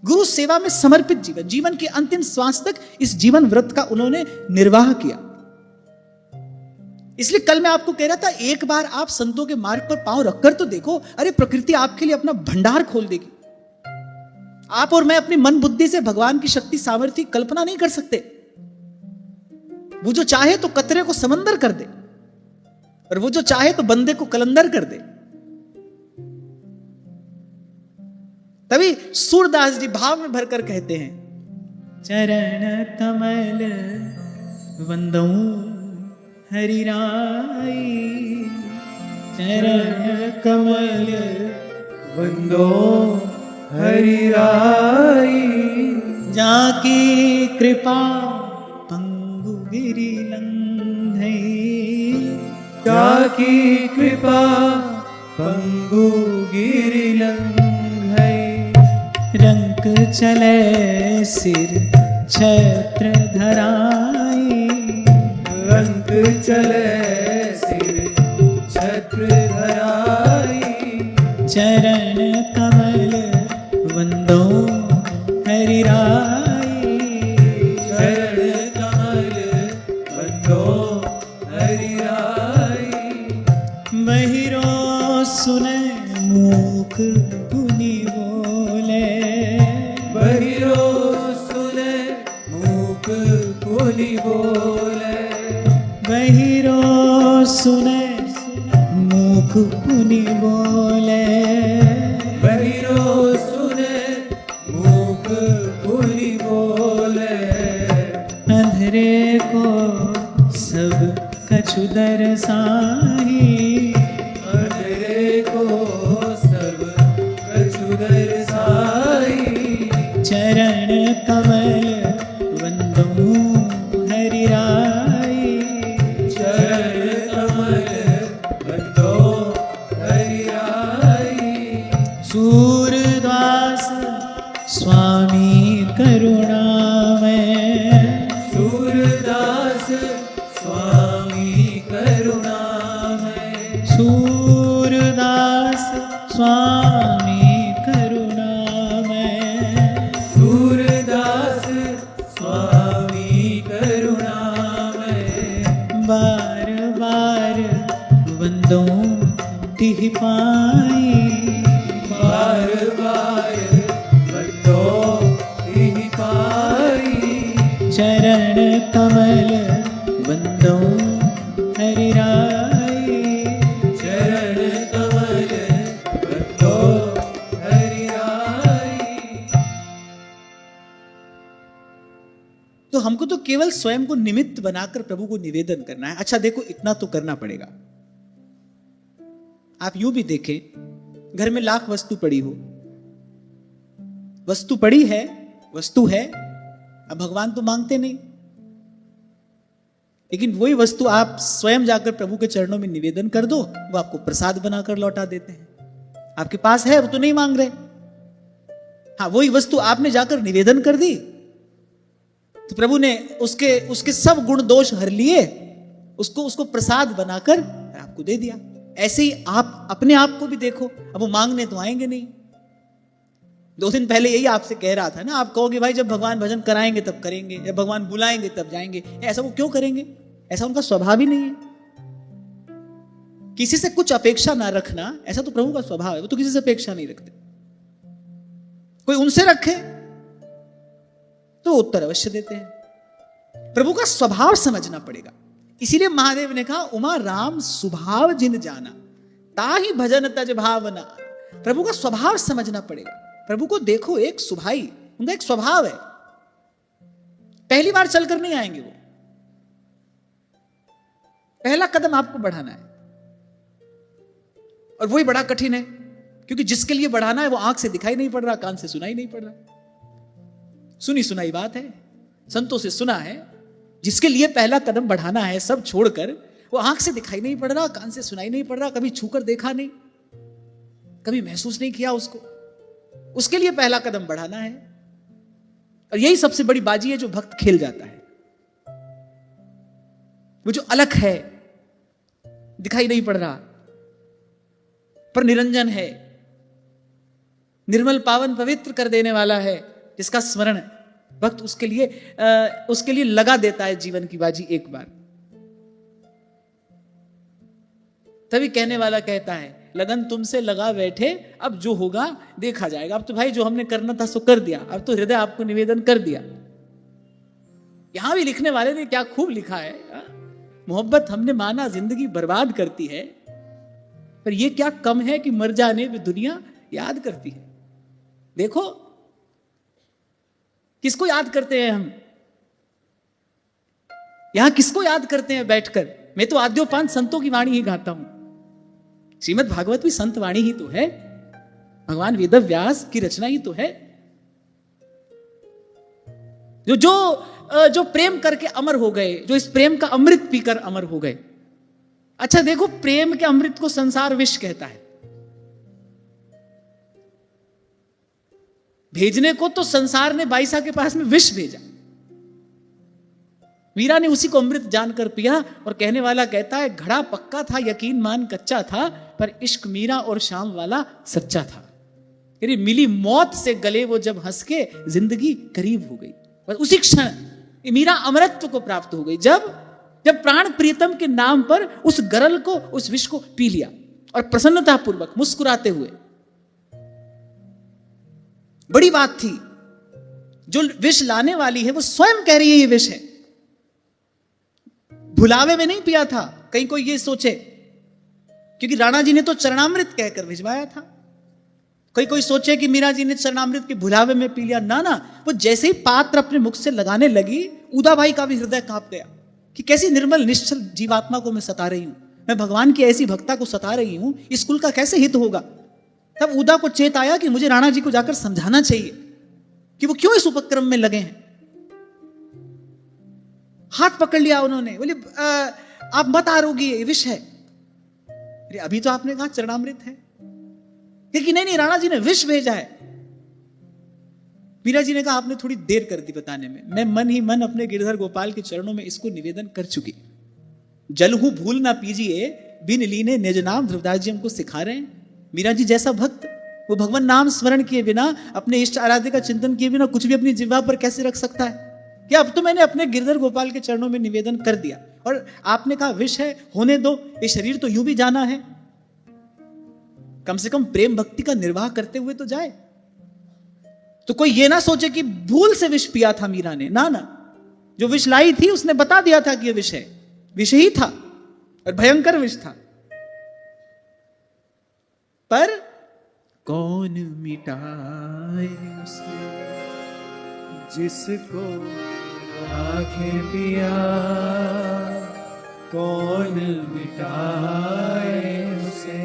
गुरु सेवा में समर्पित जीवन, जीवन के अंतिम श्वास तक इस जीवन व्रत का उन्होंने निर्वाह किया। इसलिए कल मैं आपको कह रहा था, एक बार आप संतों के मार्ग पर पांव रखकर तो देखो, अरे प्रकृति आपके लिए अपना भंडार खोल देगी। आप और मैं अपनी मन बुद्धि से भगवान की शक्ति सामर्थ्य कल्पना नहीं कर सकते। वो जो चाहे तो कतरे को समंदर कर दे, और वो जो चाहे तो बंदे को कलंदर कर दे। तभी सूरदास जी भाव में भरकर कहते हैं, चरण कमल वंदौ हरि राई, चरण कमल वंदो हरि राई, जाकी कृपा पंगु गिरि लंघई, जाकी कृपा पंगु गिरि लंघई, रंक चले सिर छत्र धराई, रंक चले सिर छत्र धराई, चरण कमल वंदो हरि राई, चरण कमल वंदो हरि राई, बहिरो सुने मूक पुनि बोले, बहिरो सुने मूक पुनि बोले, बहिरो सुने मूक पुनि बोले, बहिरो सुने मूक पुनि बोले, अंधेरे को सब कछु दर्शाही, अंधेरे को सब कछु दर्शाही, चरण कमल वंदो हरि राई, चरण कमल वंदो हरि राई, सूरदास स्वामी करुणामय, सूरदास स्वामी करुणामय, सूरदास स्वामी करुणामय, सूरदास स्वामी करुणामय, बार बार वंदो तिहि पाई, बार बार वंदो तिहि पाई, चरण कमल वंदो हरि राई, चरण कमल तो हमको तो केवल स्वयं को निमित्त बनाकर प्रभु को निवेदन करना है। अच्छा देखो, इतना तो करना पड़ेगा। आप यूं भी देखें, घर में लाख वस्तु पड़ी हो, वस्तु पड़ी है, वस्तु है, अब भगवान तो मांगते नहीं, लेकिन वही वस्तु आप स्वयं जाकर प्रभु के चरणों में निवेदन कर दो, वो आपको प्रसाद बनाकर लौटा देते हैं। आपके पास है, वो तो नहीं मांग रहे। हाँ, वही वस्तु आपने जाकर निवेदन कर दी तो प्रभु ने उसके सब गुण दोष हर लिए, उसको प्रसाद बनाकर आपको दे दिया। ऐसे ही आप अपने आप को भी देखो। अब वो मांगने तो आएंगे नहीं। 2 दिन पहले यही आपसे कह रहा था ना, आप कहोगे भाई जब भगवान भजन कराएंगे तब करेंगे, जब भगवान बुलाएंगे तब जाएंगे। ऐसा वो क्यों करेंगे? ऐसा उनका स्वभाव ही नहीं है। किसी से कुछ अपेक्षा ना रखना, ऐसा तो प्रभु का स्वभाव है। वो तो किसी से अपेक्षा नहीं रखते। कोई उनसे रखे तो उत्तर अवश्य देते हैं। प्रभु का स्वभाव समझना पड़ेगा। इसीलिए महादेव ने कहा, उमा राम स्वभाव जिन जाना, ताहि भजन तज भावना। प्रभु का स्वभाव समझना पड़ेगा। प्रभु को देखो, एक सुभाई, उनका एक स्वभाव है। पहली बार चलकर नहीं आएंगे वो। पहला कदम आपको बढ़ाना है, और वही बड़ा कठिन है, क्योंकि जिसके लिए बढ़ाना है वो आंख से दिखाई नहीं पड़ रहा, कान से सुनाई नहीं पड़ रहा। सुनी सुनाई बात है, संतों से सुना है। जिसके लिए पहला कदम बढ़ाना है, सब छोड़कर, वो आंख से दिखाई नहीं पड़ रहा, कान से सुनाई नहीं पड़ रहा, कभी छूकर देखा नहीं, कभी महसूस नहीं किया उसको। उसके लिए पहला कदम बढ़ाना है। और यही सबसे बड़ी बाजी है जो भक्त खेल जाता है। वो जो अलग है, दिखाई नहीं पड़ रहा, पर निरंजन है, निर्मल पावन पवित्र कर देने वाला है, जिसका स्मरण भक्त उसके लिए लगा देता है जीवन की बाजी एक बार। तभी कहने वाला कहता है, लगन तुमसे लगा बैठे, अब जो होगा देखा जाएगा। अब तो भाई जो हमने करना था सो कर दिया, अब तो हृदय आपको निवेदन कर दिया। यहां भी लिखने वाले ने क्या खूब लिखा है, मोहब्बत हमने माना जिंदगी बर्बाद करती है, पर यह क्या कम है कि मर जाने में दुनिया याद करती है। देखो किसको याद करते हैं हम यहां, किसको याद करते हैं बैठकर। मैं तो आद्योपांत संतों की वाणी ही गाता हूं। श्रीमद् भागवत भी संत वाणी ही तो है, भगवान वेद व्यास की रचना ही तो है। जो प्रेम करके अमर हो गए, जो इस प्रेम का अमृत पीकर अमर हो गए। अच्छा देखो, प्रेम के अमृत को संसार विष कहता है। भेजने को तो संसार ने बाईसा के पास में विष भेजा, मीरा ने उसी को अमृत जानकर पिया। और कहने वाला कहता है, घड़ा पक्का था यकीन मान कच्चा था, पर इश्क मीरा और शाम वाला सच्चा था। यानी मिली मौत से गले वो जब हंस के, जिंदगी करीब हो गई। और उसी क्षण मीरा अमरत्व को प्राप्त हो गई, जब प्राण प्रियतम के नाम पर उस गरल को, उस विष को पी लिया, और प्रसन्नता पूर्वक मुस्कुराते हुए। बड़ी बात थी। जो विष लाने वाली है वो स्वयं कह रही है ये विष है। भुलावे में नहीं पिया था, कहीं कोई ये सोचे, क्योंकि राणा जी ने तो चरणामृत कहकर भिजवाया था। कोई सोचे कि मीरा जी ने चरणामृत के भुलावे में पी लिया। ना, वो जैसे ही पात्र अपने मुख से लगाने लगी, उदाबाई का भी हृदय कांप गया कि कैसी निर्मल निश्चल जीवात्मा को मैं सता रही हूं, मैं भगवान की ऐसी भक्ता को सता रही हूं, इस कुल का कैसे हित होगा। तब उदा को चेत आया कि मुझे राणा जी को जाकर समझाना चाहिए कि वो क्यों इस उपक्रम में लगे हैं। हाथ पकड़ लिया उन्होंने, बोले आप मत आरोगी, ये विष है। अरे अभी तो आपने कहा चरणामृत है, लेकिन नहीं राणा जी ने विष भेजा है। मीरा जी ने कहा आपने थोड़ी देर कर दी बताने में, मैं मन ही मन अपने गिरधर गोपाल के चरणों में इसको निवेदन कर चुकी। जलहू भूल ना पीजिए, बिन लीने निज नाम, ध्रुवदास जी हमको सिखा रहे हैं। मीरा जी जैसा भक्त, वो भगवान नाम स्मरण किए बिना, अपने इष्ट आराध्य का चिंतन किए बिना कुछ भी अपनी जिह्वा पर कैसे रख सकता है। कि अब तो मैंने अपने गिरधर गोपाल के चरणों में निवेदन कर दिया, और आपने कहा विष है, होने दो, ये शरीर तो यूं भी जाना है, कम से कम प्रेम भक्ति का निर्वाह करते हुए तो जाए। तो कोई ये ना सोचे कि भूल से विष पिया था मीरा ने। ना, जो विष लाई थी उसने बता दिया था कि यह विष है, विष ही था और भयंकर विष था। पर कौन मिटाए उसे जिसको राखे पिया कौन मिटाए उसे,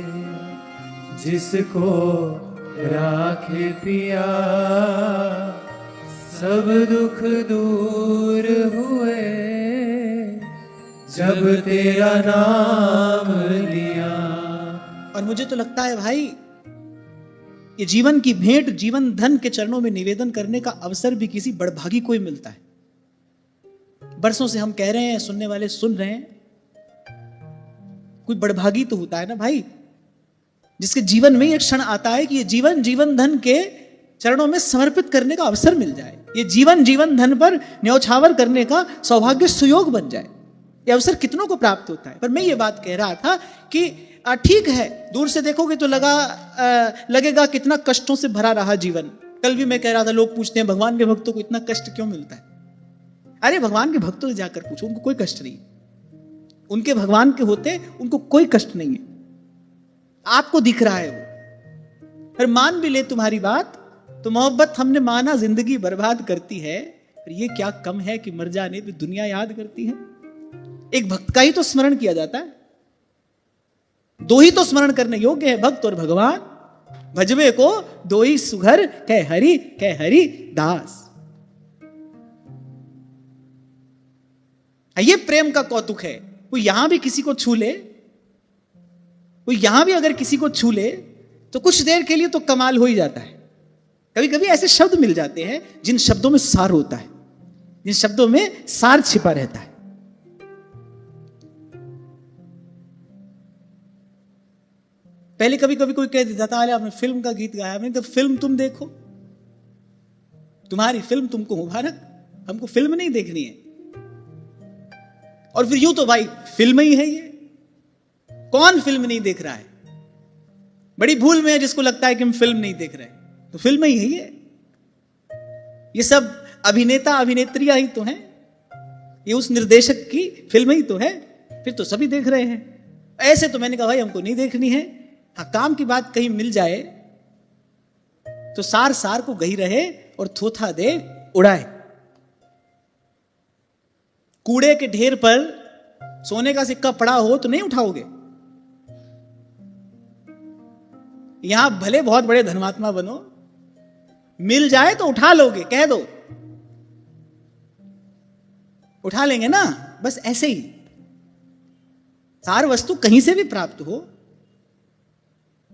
जिसको राखे पिया सब दुख दूर हुए, जब तेरा नाम लिया। और मुझे तो लगता है भाई, ये जीवन की भेंट जीवन धन के चरणों में निवेदन करने का अवसर भी किसी बड़भागी को ही मिलता है। बरसों से हम कह रहे हैं, सुनने वाले सुन रहे हैं, कोई बड़भागी तो होता है ना भाई, जिसके जीवन में एक क्षण आता है कि ये जीवन जीवन धन के चरणों में समर्पित करने का अवसर मिल जाए, ये जीवन जीवन धन पर न्यौछावर करने का सौभाग्य सुयोग बन जाए। ये अवसर कितनों को प्राप्त होता है। पर मैं ये बात कह रहा था कि ठीक है, दूर से देखोगे तो लगेगा कितना कष्टों से भरा रहा जीवन। कल भी मैं कह रहा था, लोग पूछते हैं भगवान के भक्तों को इतना कष्ट क्यों मिलता है। अरे भगवान के भक्तों से जाकर पूछो, उनको कोई कष्ट नहीं, उनके भगवान के होते उनको कोई कष्ट नहीं है। आपको दिख रहा है वो, पर मान भी ले तुम्हारी बात तो मोहब्बत हमने माना जिंदगी बर्बाद करती है, पर ये क्या कम है कि मर जाने पे दुनिया याद करती है। एक भक्त का ही तो स्मरण किया जाता है, दो ही तो स्मरण करने योग्य है, भक्त और भगवान। भजबे को दो ही सुघर, कह हरि दास। ये प्रेम का कौतुक है। वो यहां भी किसी को छू ले, वो यहां भी अगर किसी को छू ले तो कुछ देर के लिए तो कमाल हो ही जाता है। कभी कभी ऐसे शब्द मिल जाते हैं जिन शब्दों में सार होता है, जिन शब्दों में सार छिपा रहता है। पहले कभी कभी कोई कह देता था, आपने फिल्म का गीत गाया, मैंने कहा फिल्म तुम देखो, तुम्हारी फिल्म तुमको मुबारक, हमको फिल्म नहीं देखनी है। और फिर यूं तो भाई फिल्म ही है ये, कौन फिल्म नहीं देख रहा है। बड़ी भूल में है जिसको लगता है कि हम फिल्म नहीं देख रहे, तो फिल्म ही है ये सब अभिनेता अभिनेत्रियां ही तो हैं, ये उस निर्देशक की फिल्म ही तो है, फिर तो सभी देख रहे हैं। ऐसे तो मैंने कहा भाई हमको नहीं देखनी है। हाँ, काम की बात कहीं मिल जाए तो सार सार को गही रहे और थोथा दे उड़ाए। कूड़े के ढेर पर सोने का सिक्का पड़ा हो तो नहीं उठाओगे। यहां भले बहुत बड़े धर्मात्मा बनो, मिल जाए तो उठा लोगे, कह दो उठा लेंगे ना। बस ऐसे ही सार वस्तु कहीं से भी प्राप्त हो,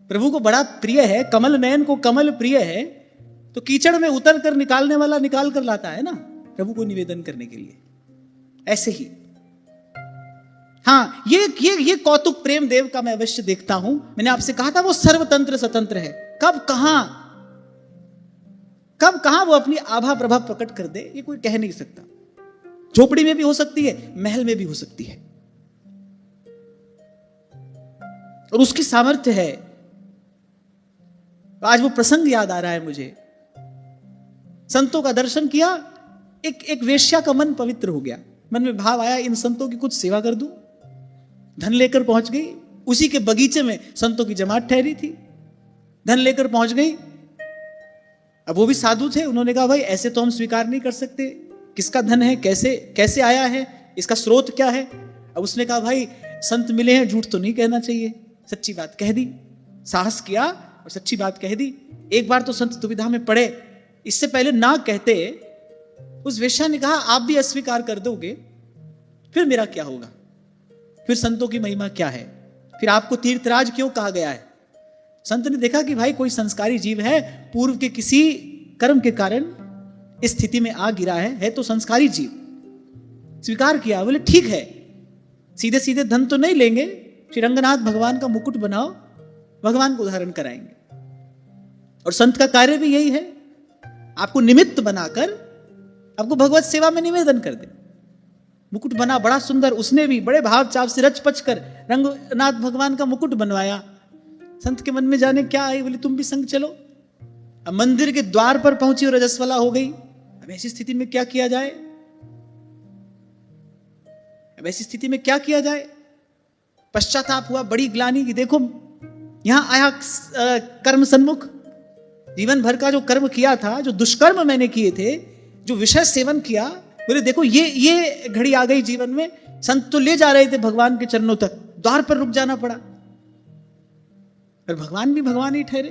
प्रभु को बड़ा प्रिय है, कमल नयन को कमल प्रिय है, तो कीचड़ में उतर कर निकालने वाला निकाल कर लाता है ना प्रभु को निवेदन करने के लिए। ऐसे ही हाँ, ये कौतुक प्रेम देव का मैं अवश्य देखता हूं। मैंने आपसे कहा था वो सर्वतंत्र स्वतंत्र है। कब कहां वो अपनी आभा प्रभा प्रकट कर दे, ये कोई कह नहीं सकता। झोपड़ी में भी हो सकती है, महल में भी हो सकती है, और उसकी सामर्थ्य है। आज वो प्रसंग याद आ रहा है मुझे, संतों का दर्शन किया, एक वेश्या का मन पवित्र हो गया। मन में भाव आया इन संतों की कुछ सेवा कर दूं। धन लेकर पहुंच गई, उसी के बगीचे में संतों की जमात ठहरी थी, धन लेकर पहुंच गई। अब वो भी साधु थे, उन्होंने कहा भाई ऐसे तो हम स्वीकार नहीं कर सकते, किसका धन है, कैसे आया है, इसका स्रोत क्या है। अब उसने कहा भाई संत मिले हैं, झूठ तो नहीं कहना चाहिए, सच्ची बात कह दी, साहस किया और सच्ची बात कह दी। एक बार तो संत दुविधा में पड़े, इससे पहले ना कहते उस वेश्या ने कहा आप भी अस्वीकार कर दोगे फिर मेरा क्या होगा, फिर संतों की महिमा क्या है, फिर आपको तीर्थराज क्यों कहा गया है। संत ने देखा कि भाई कोई संस्कारी जीव है, पूर्व के किसी कर्म के कारण इस स्थिति में आ गिरा है तो संस्कारी जीव। स्वीकार किया, बोले ठीक है, सीधे सीधे धन तो नहीं लेंगे, श्री रंगनाथ भगवान का मुकुट बनाओ, भगवान को धारण कराएंगे। और संत का कार्य भी यही है, आपको निमित्त बनाकर आपको भगवत सेवा में निवेदन कर दे। मुकुट बना बड़ा सुंदर, उसने भी बड़े भाव चाव से रच पच कर रंगनाथ भगवान का मुकुट बनवाया। संत के मन में जाने क्या आई, बोले तुम भी संग चलो। अब मंदिर के द्वार पर पहुंची और रजस्वला हो गई। अब ऐसी स्थिति में क्या किया जाए, अब ऐसी स्थिति में क्या किया जाए। पश्चाताप हुआ, बड़ी ग्लानि की देखो यहां आया कर्म सन्मुख, जीवन भर का जो कर्म किया था, जो दुष्कर्म मैंने किए थे, जो विषय सेवन किया, बोले देखो ये घड़ी आ गई जीवन में, संत तो ले जा रहे थे भगवान के चरणों तक, द्वार पर रुक जाना पड़ा। पर भगवान भी भगवान ही ठहरे।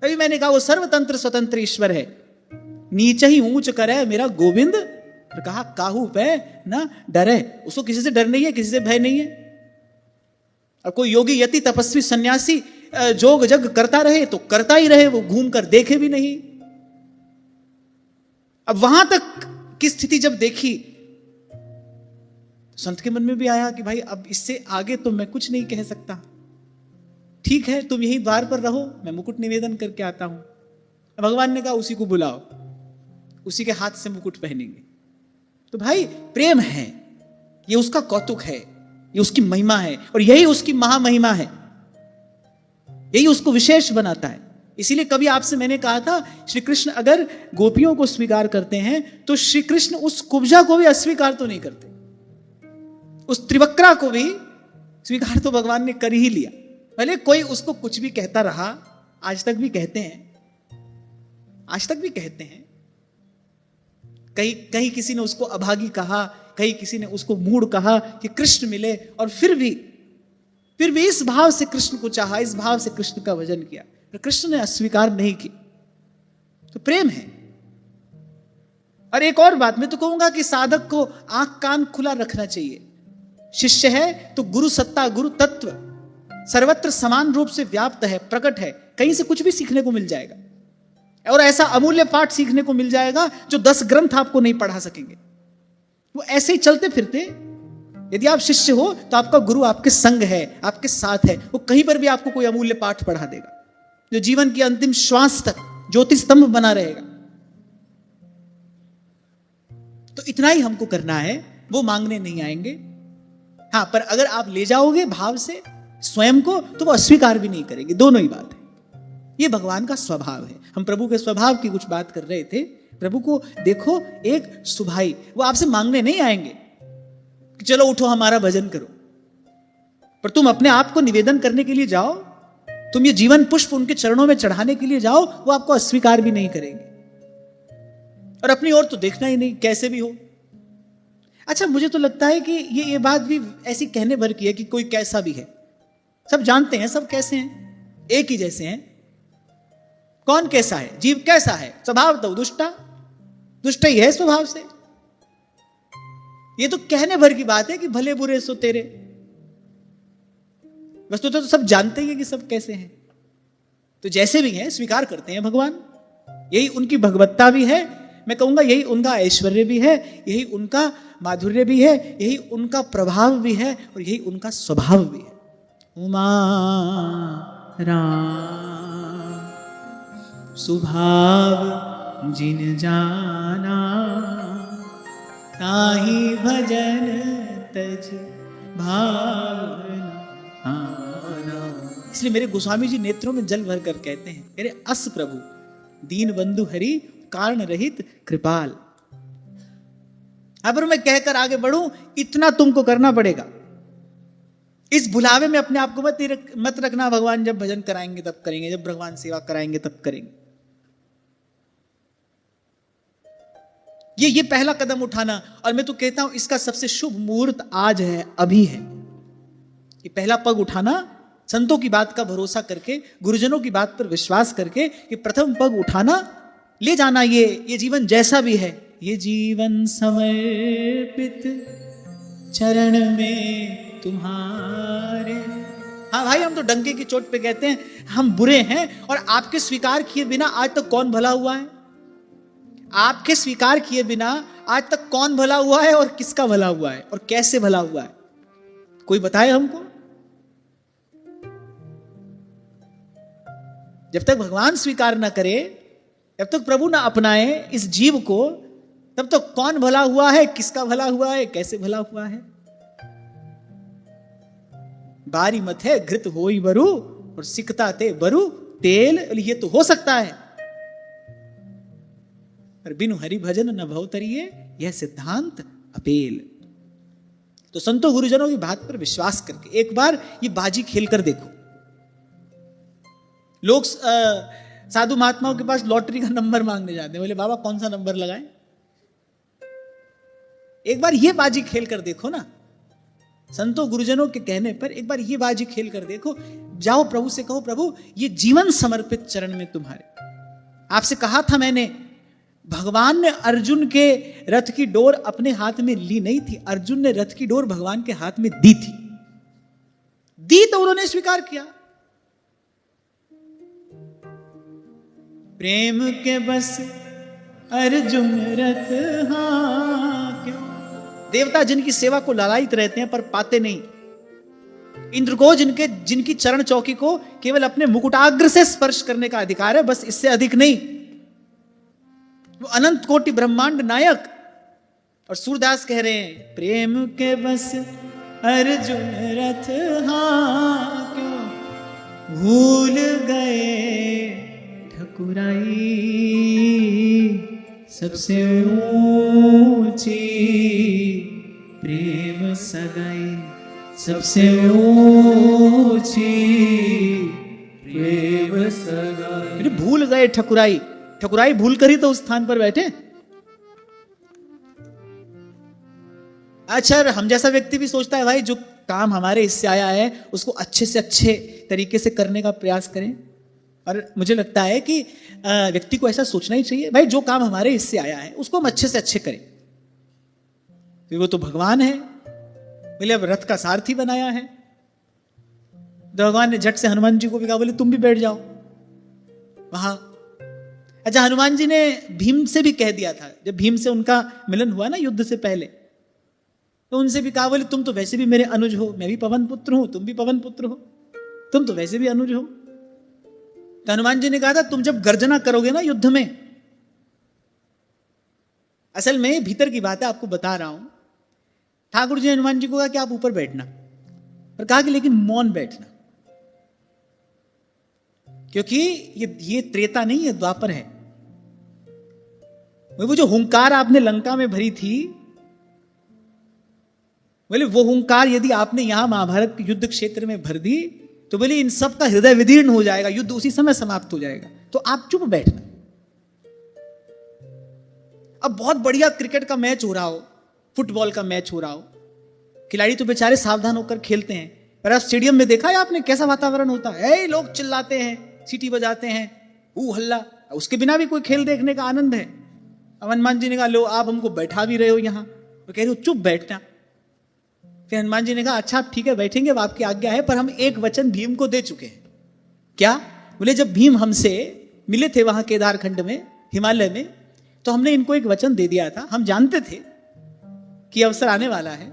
अभी मैंने कहा वो सर्वतंत्र स्वतंत्र ईश्वर है, नीचे ही ऊंच करे मेरा गोविंद। और कहा काहू पे ना डरे, उसको किसी से डर नहीं है, किसी से भय नहीं है। और कोई योगी यति तपस्वी सन्यासी जोग जग करता रहे तो करता ही रहे, वो घूम कर देखे भी नहीं। अब वहां तक की स्थिति जब देखी तो संत के मन में भी आया कि भाई अब इससे आगे तो मैं कुछ नहीं कह सकता। ठीक है, तुम यही द्वार पर रहो, मैं मुकुट निवेदन करके आता हूं। भगवान ने कहा उसी को बुलाओ, उसी के हाथ से मुकुट पहनेंगे। तो भाई प्रेम है, ये उसका कौतुक है, ये उसकी महिमा है, और यही उसकी महामहिमा है, यही उसको विशेष बनाता है। इसीलिए कभी आपसे मैंने कहा था, श्री कृष्ण अगर गोपियों को स्वीकार करते हैं तो श्री कृष्ण उस कुब्जा को भी अस्वीकार तो नहीं करते, उस त्रिवक्रा को भी स्वीकार तो भगवान ने कर ही लिया। भले कोई उसको कुछ भी कहता रहा, आज तक भी कहते हैं, आज तक भी कहते हैं। कहीं किसी ने उसको अभागी कहा, कहीं किसी ने उसको मूढ़ कहा कि कृष्ण मिले, और फिर भी इस भाव से कृष्ण को चाहा, इस भाव से कृष्ण का भजन किया, पर कृष्ण ने अस्वीकार नहीं किया। तो प्रेम है। और एक और बात मैं तो कहूंगा कि साधक को आंख कान खुला रखना चाहिए। शिष्य है तो गुरु सत्ता, गुरु तत्व सर्वत्र समान रूप से व्याप्त है, प्रकट है, कहीं से कुछ भी सीखने को मिल जाएगा, और ऐसा अमूल्य पाठ सीखने को मिल जाएगा जो 10 ग्रंथ आपको नहीं पढ़ा सकेंगे। वो ऐसे ही चलते फिरते, यदि आप शिष्य हो तो आपका गुरु आपके संग है, आपके साथ है, वो कहीं पर भी आपको कोई अमूल्य पाठ पढ़ा देगा जो जीवन की अंतिम श्वास तक ज्योति स्तंभ बना रहेगा। तो इतना ही हमको करना है, वो मांगने नहीं आएंगे। हाँ, पर अगर आप ले जाओगे भाव से स्वयं को तो वो अस्वीकार भी नहीं करेंगे। दोनों ही बात है, ये भगवान का स्वभाव है। हम प्रभु के स्वभाव की कुछ बात कर रहे थे। प्रभु को देखो, एक सुभाई, वो आपसे मांगने नहीं आएंगे कि चलो उठो हमारा भजन करो, पर तुम अपने आप को निवेदन करने के लिए जाओ, तुम ये जीवन पुष्प उनके चरणों में चढ़ाने के लिए जाओ, वो आपको अस्वीकार भी नहीं करेंगे। और अपनी ओर तो देखना ही नहीं, कैसे भी हो। अच्छा, मुझे तो लगता है कि ये बात भी ऐसी कहने भर की है कि कोई कैसा भी है, सब जानते हैं सब कैसे हैं, एक ही जैसे हैं। कौन कैसा है? जीव कैसा है? स्वभाव तो दुष्ट ही है स्वभाव से। ये तो कहने भर की बात है कि भले बुरे सो तेरे, वस्तु तो सब जानते ही है कि सब कैसे हैं। तो जैसे भी हैं स्वीकार करते हैं भगवान, यही उनकी भगवत्ता भी है। मैं कहूंगा यही उनका ऐश्वर्य भी है, यही उनका माधुर्य भी है, यही उनका प्रभाव भी है, और यही उनका स्वभाव भी है। उमा राम सुभाव जिन जाना, ताहि भजन तज भावना आना। इसलिए मेरे गोस्वामी जी नेत्रों में जल भर कर कहते हैं, मेरे अस प्रभु दीन बंधु हरि कारण रहित कृपाल। अब मैं कहकर आगे बढ़ूं, इतना तुमको करना पड़ेगा। इस बुलावे में अपने आप को मत रखना, भगवान जब भजन कराएंगे तब करेंगे, जब भगवान सेवा कराएंगे तब करेंगे। ये पहला कदम उठाना। और मैं तो कहता हूं इसका सबसे शुभ मुहूर्त आज है, अभी है। ये पहला पग उठाना, संतों की बात का भरोसा करके, गुरुजनों की बात पर विश्वास करके, ये प्रथम पग उठाना, ले जाना ये जीवन जैसा भी है, ये जीवन समर्पित चरण में तुम्हारे। हाँ भाई, हम तो डंके की चोट पे कहते हैं हम बुरे हैं, और आपके स्वीकार किए बिना आज तक कौन भला हुआ है? आपके स्वीकार किए बिना आज तक कौन भला हुआ है, और किसका भला हुआ है, और कैसे भला हुआ है? कोई बताए हमको। जब तक भगवान स्वीकार ना करे, जब तक प्रभु ना अपनाए इस जीव को, तब तक कौन भला हुआ है, किसका भला हुआ है, कैसे भला हुआ है? बारी मत है घृत होई बरु, और सिकता ते बरु तेल। ये तो हो सकता है, पर बिनु हरि भजन न भव तरिए, यह सिद्धांत अपेल। तो संतों गुरुजनों की बात पर विश्वास करके एक बार ये बाजी खेल कर देखो। लोग साधु महात्माओं के पास लॉटरी का नंबर मांगने जाते हैं, बोले बाबा कौन सा नंबर लगाएं? एक बार ये बाजी खेल कर देखो ना, संतों गुरुजनों के कहने पर एक बार ये बाजी खेल कर देखो। जाओ प्रभु से कहो, प्रभु ये जीवन समर्पित चरण में तुम्हारे। आपसे कहा था मैंने, भगवान ने अर्जुन के रथ की डोर अपने हाथ में ली नहीं थी, अर्जुन ने रथ की डोर भगवान के हाथ में दी थी। दी तो उन्होंने स्वीकार किया। प्रेम के बस अर्जुन रथ क्यों। देवता जिनकी सेवा को लालायित रहते हैं पर पाते नहीं, इंद्र को जिनकी चरण चौकी को केवल अपने मुकुटाग्र से स्पर्श करने का अधिकार है, बस इससे अधिक नहीं। वो अनंत कोटि ब्रह्मांड नायक। और सूरदास कह रहे हैं, प्रेम के बस अर्जुन रथ क्यों भूल गए ठकुराई सबसे ऊंची प्रेम सगाई, सबसे ऊंची प्रेम सगाई। भूल गए ठकुराई। ठकुराई भूल कर ही तो उस स्थान पर बैठे। अच्छा, हम जैसा व्यक्ति भी सोचता है भाई जो काम हमारे इससे आया है उसको अच्छे से अच्छे तरीके से करने का प्रयास करें। और मुझे लगता है कि व्यक्ति को ऐसा सोचना ही चाहिए, भाई जो काम हमारे इससे आया है उसको हम अच्छे से अच्छे करें। फिर वो तो भगवान है, बोले अब रथ का सारथी बनाया है। भगवान ने झट से हनुमान जी को भी कहा, बोले तुम भी बैठ जाओ वहां। अच्छा, हनुमान जी ने भीम से भी कह दिया था, जब भीम से उनका मिलन हुआ ना युद्ध से पहले, तो उनसे भी कहा, बोले तुम तो वैसे भी मेरे अनुज हो, मैं भी पवन पुत्र हूं, तुम भी पवन पुत्र हो, तुम तो वैसे भी अनुज हो। तो हनुमान जी ने कहा था, तुम जब गर्जना करोगे ना युद्ध में, असल में भीतर की बात है आपको बता रहा हूं, ठाकुर जी ने हनुमान जी को कहा कि आप ऊपर बैठना, पर कहा कि लेकिन मौन बैठना, क्योंकि ये त्रेता नहीं है, द्वापर है। वो जो हुंकार आपने लंका में भरी थी, बोले वो हुंकार यदि आपने यहां महाभारत के युद्ध क्षेत्र में भर दी तो बोले इन सब का हृदय विदीर्ण हो जाएगा, युद्ध उसी समय समाप्त हो जाएगा, तो आप चुप बैठना। अब बहुत बढ़िया क्रिकेट का मैच हो रहा हो, फुटबॉल का मैच हो रहा हो, खिलाड़ी तो बेचारे सावधान होकर खेलते हैं, पर आप स्टेडियम में देखा है आपने कैसा वातावरण होता है, लोग चिल्लाते हैं, सीटी बजाते हैं, हल्ला, उसके बिना भी कोई खेल देखने का आनंद है। हनुमान जी ने कहा, लो आप हमको बैठा भी रहे हो यहां, तो कह रहे हो चुप बैठना। फिर हनुमान जी ने कहा, अच्छा ठीक है बैठेंगे, अब आपकी आज्ञा है, पर हम एक वचन भीम को दे चुके हैं। क्या? बोले जब भीम हमसे मिले थे वहां केदार खंड में, हिमालय में, तो हमने इनको एक वचन दे दिया था। हम जानते थे कि अवसर आने वाला है,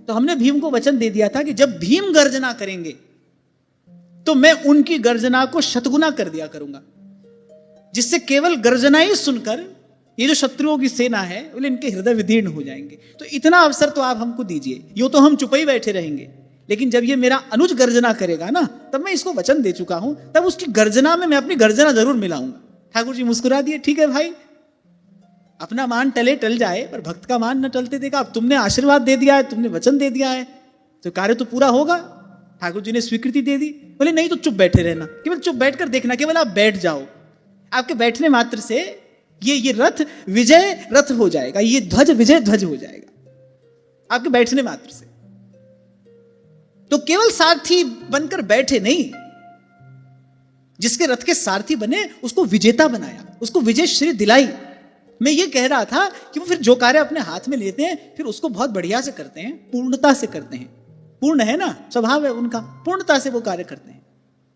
तो हमने भीम को वचन दे दिया था कि जब भीम गर्जना करेंगे तो मैं उनकी गर्जना को शतगुना कर दिया करूंगा, जिससे केवल गर्जना ही सुनकर ये जो शत्रुओं की सेना है बोले इनके हृदय विदीर्ण हो जाएंगे। तो इतना अवसर तो आप हमको दीजिए, यूं तो हम चुप ही बैठे रहेंगे, लेकिन जब ये मेरा अनुज गर्जना करेगा ना, तब मैं इसको वचन दे चुका हूं, तब उसकी गर्जना में मैं अपनी गर्जना जरूर मिलाऊंगा। ठाकुर जी मुस्कुरा दिए, ठीक है भाई, अपना मान टले टल जाए पर भक्त का मान न टलते देखा। अब तुमने आशीर्वाद दे दिया है, तुमने वचन दे दिया है, तो कार्य तो पूरा होगा। ठाकुर जी ने स्वीकृति दे दी, बोले नहीं तो चुप बैठे रहना, केवल चुप बैठकर देखना, केवल आप बैठ जाओ, आपके बैठने मात्र से ये रथ विजय रथ हो जाएगा, ये ध्वज विजय ध्वज हो जाएगा आपके बैठने मात्र से। तो केवल सारथी बनकर बैठे नहीं, जिसके रथ के सारथी बने उसको विजेता बनाया, उसको विजय श्री दिलाई। मैं ये कह रहा था कि वो फिर जो कार्य अपने हाथ में लेते हैं फिर उसको बहुत बढ़िया से करते हैं, पूर्णता से करते हैं। पूर्ण है ना स्वभाव है उनका, पूर्णता से वो कार्य करते हैं।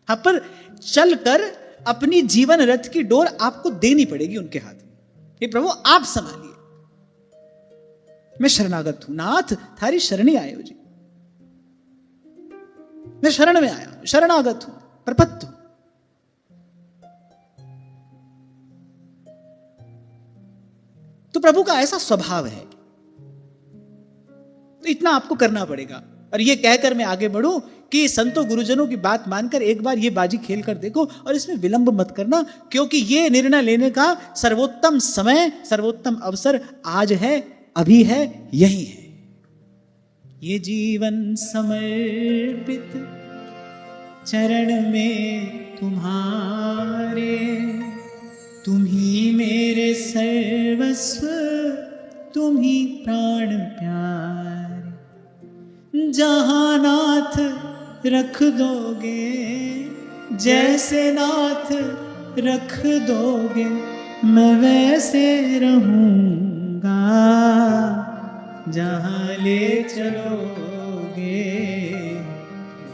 हाँ, पर चलकर अपनी जीवन रथ की डोर आपको देनी पड़ेगी उनके हाथ में। ये प्रभु आप संभालिए, मैं शरणागत हूं, नाथ थारी शरणी आए हो जी, मैं शरण में आया हूं, शरणागत हूं, प्रपत्त हूं। तो प्रभु का ऐसा स्वभाव है, तो इतना आपको करना पड़ेगा। और ये कहकर मैं आगे बढ़ूं कि संतों गुरुजनों की बात मानकर एक बार ये बाजी खेल कर देखो, और इसमें विलंब मत करना, क्योंकि ये निर्णय लेने का सर्वोत्तम समय, सर्वोत्तम अवसर आज है, अभी है, यही है। ये जीवन समर्पित चरण में तुम्हारे, तुम ही मेरे सर्वस्व, तुम ही प्राण प्यारे, जहां नाथ रख दोगे, जैसे नाथ रख दोगे, मैं वैसे रहूंगा, जहां ले चलोगे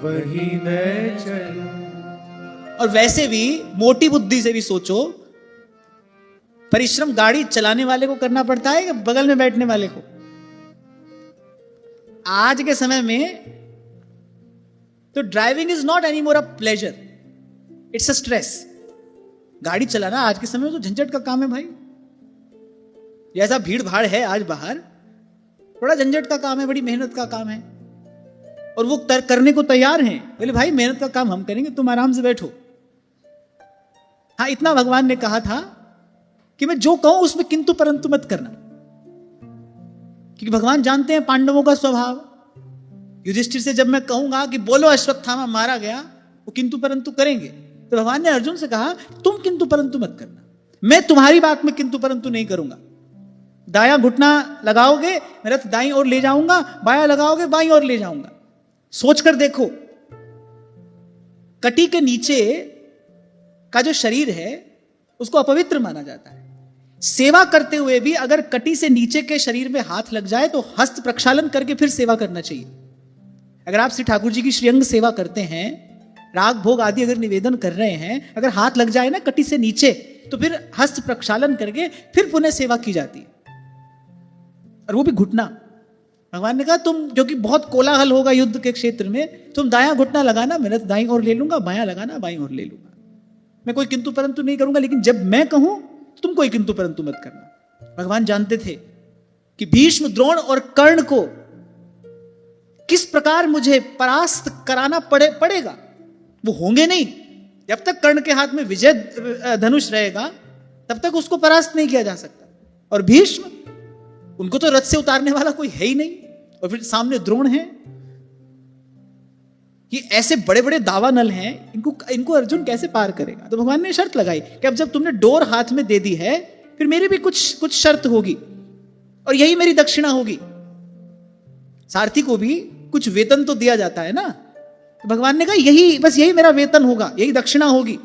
वही मैं चलूं। और वैसे भी मोटी बुद्धि से भी सोचो, परिश्रम गाड़ी चलाने वाले को करना पड़ता है कि बगल में बैठने वाले को? आज के समय में तो driving is not any more a pleasure, it's a stress. गाड़ी चलाना आज के समय में तो झंझट का काम है भाई। जैसा भीड़ भाड़ है आज बाहर, बड़ा झंझट का काम है, बड़ी मेहनत का काम है। और वो करने को तैयार हैं, बोले भाई मेहनत का काम हम करेंगे, तुम आराम से बैठो। हाँ, इतना भगवान ने कहा था कि मैं जो कहूं उसमें किंतु परंतु मत करना, क्योंकि भगवान जानते हैं पांडवों का स्वभाव। युधिष्ठिर से जब मैं कहूंगा कि बोलो अश्वत्थामा मारा गया, वो किंतु परंतु करेंगे, तो भगवान ने अर्जुन से कहा तुम किंतु परंतु मत करना, मैं तुम्हारी बात में किंतु परंतु नहीं करूंगा। दायां घुटना लगाओगे, मैं रथ दाईं ओर ले जाऊंगा, बायां लगाओगे बाईं ओर ले जाऊंगा। सोचकर देखो, कटी के नीचे का जो शरीर है उसको अपवित्र माना जाता है। सेवा करते हुए भी अगर कटी से नीचे के शरीर में हाथ लग जाए तो हस्त प्रक्षालन करके फिर सेवा करना चाहिए। अगर आप श्री ठाकुर जी की श्रीअंग सेवा करते हैं, राग भोग आदि अगर निवेदन कर रहे हैं, अगर हाथ लग जाए ना कटी से नीचे, तो फिर हस्त प्रक्षालन करके फिर पुनः सेवा की जाती है, और वो भी घुटना। भगवान ने कहा तुम, जो कि बहुत कोलाहल होगा युद्ध के क्षेत्र में, तुम दायां घुटना लगाना, मैं रथ दाईं ओर ले लूंगा, बायां लगाना बाईं ओर ले लूंगा। मैं कोई किंतु परंतु नहीं करूंगा, लेकिन जब मैं कहूं तो तुम कोई किंतु परंतु मत करना। भगवान जानते थे कि भीष्म, द्रोण और कर्ण को किस प्रकार मुझे परास्त कराना पड़ेगा। वो होंगे नहीं, जब तक कर्ण के हाथ में विजय धनुष रहेगा तब तक उसको परास्त नहीं किया जा सकता। और भीष्म, उनको तो रथ से उतारने वाला कोई है ही नहीं, और फिर सामने द्रोण है। ये ऐसे बड़े बड़े दावानल हैं, इनको अर्जुन कैसे पार करेगा? तो भगवान ने शर्त लगाई कि अब जब तुमने डोर हाथ में दे दी है, फिर मेरी भी कुछ शर्त होगी, और यही मेरी दक्षिणा होगी। सारथी को भी कुछ वेतन तो दिया जाता है ना, तो भगवान ने कहा यही मेरा वेतन होगा, यही दक्षिणा होगी,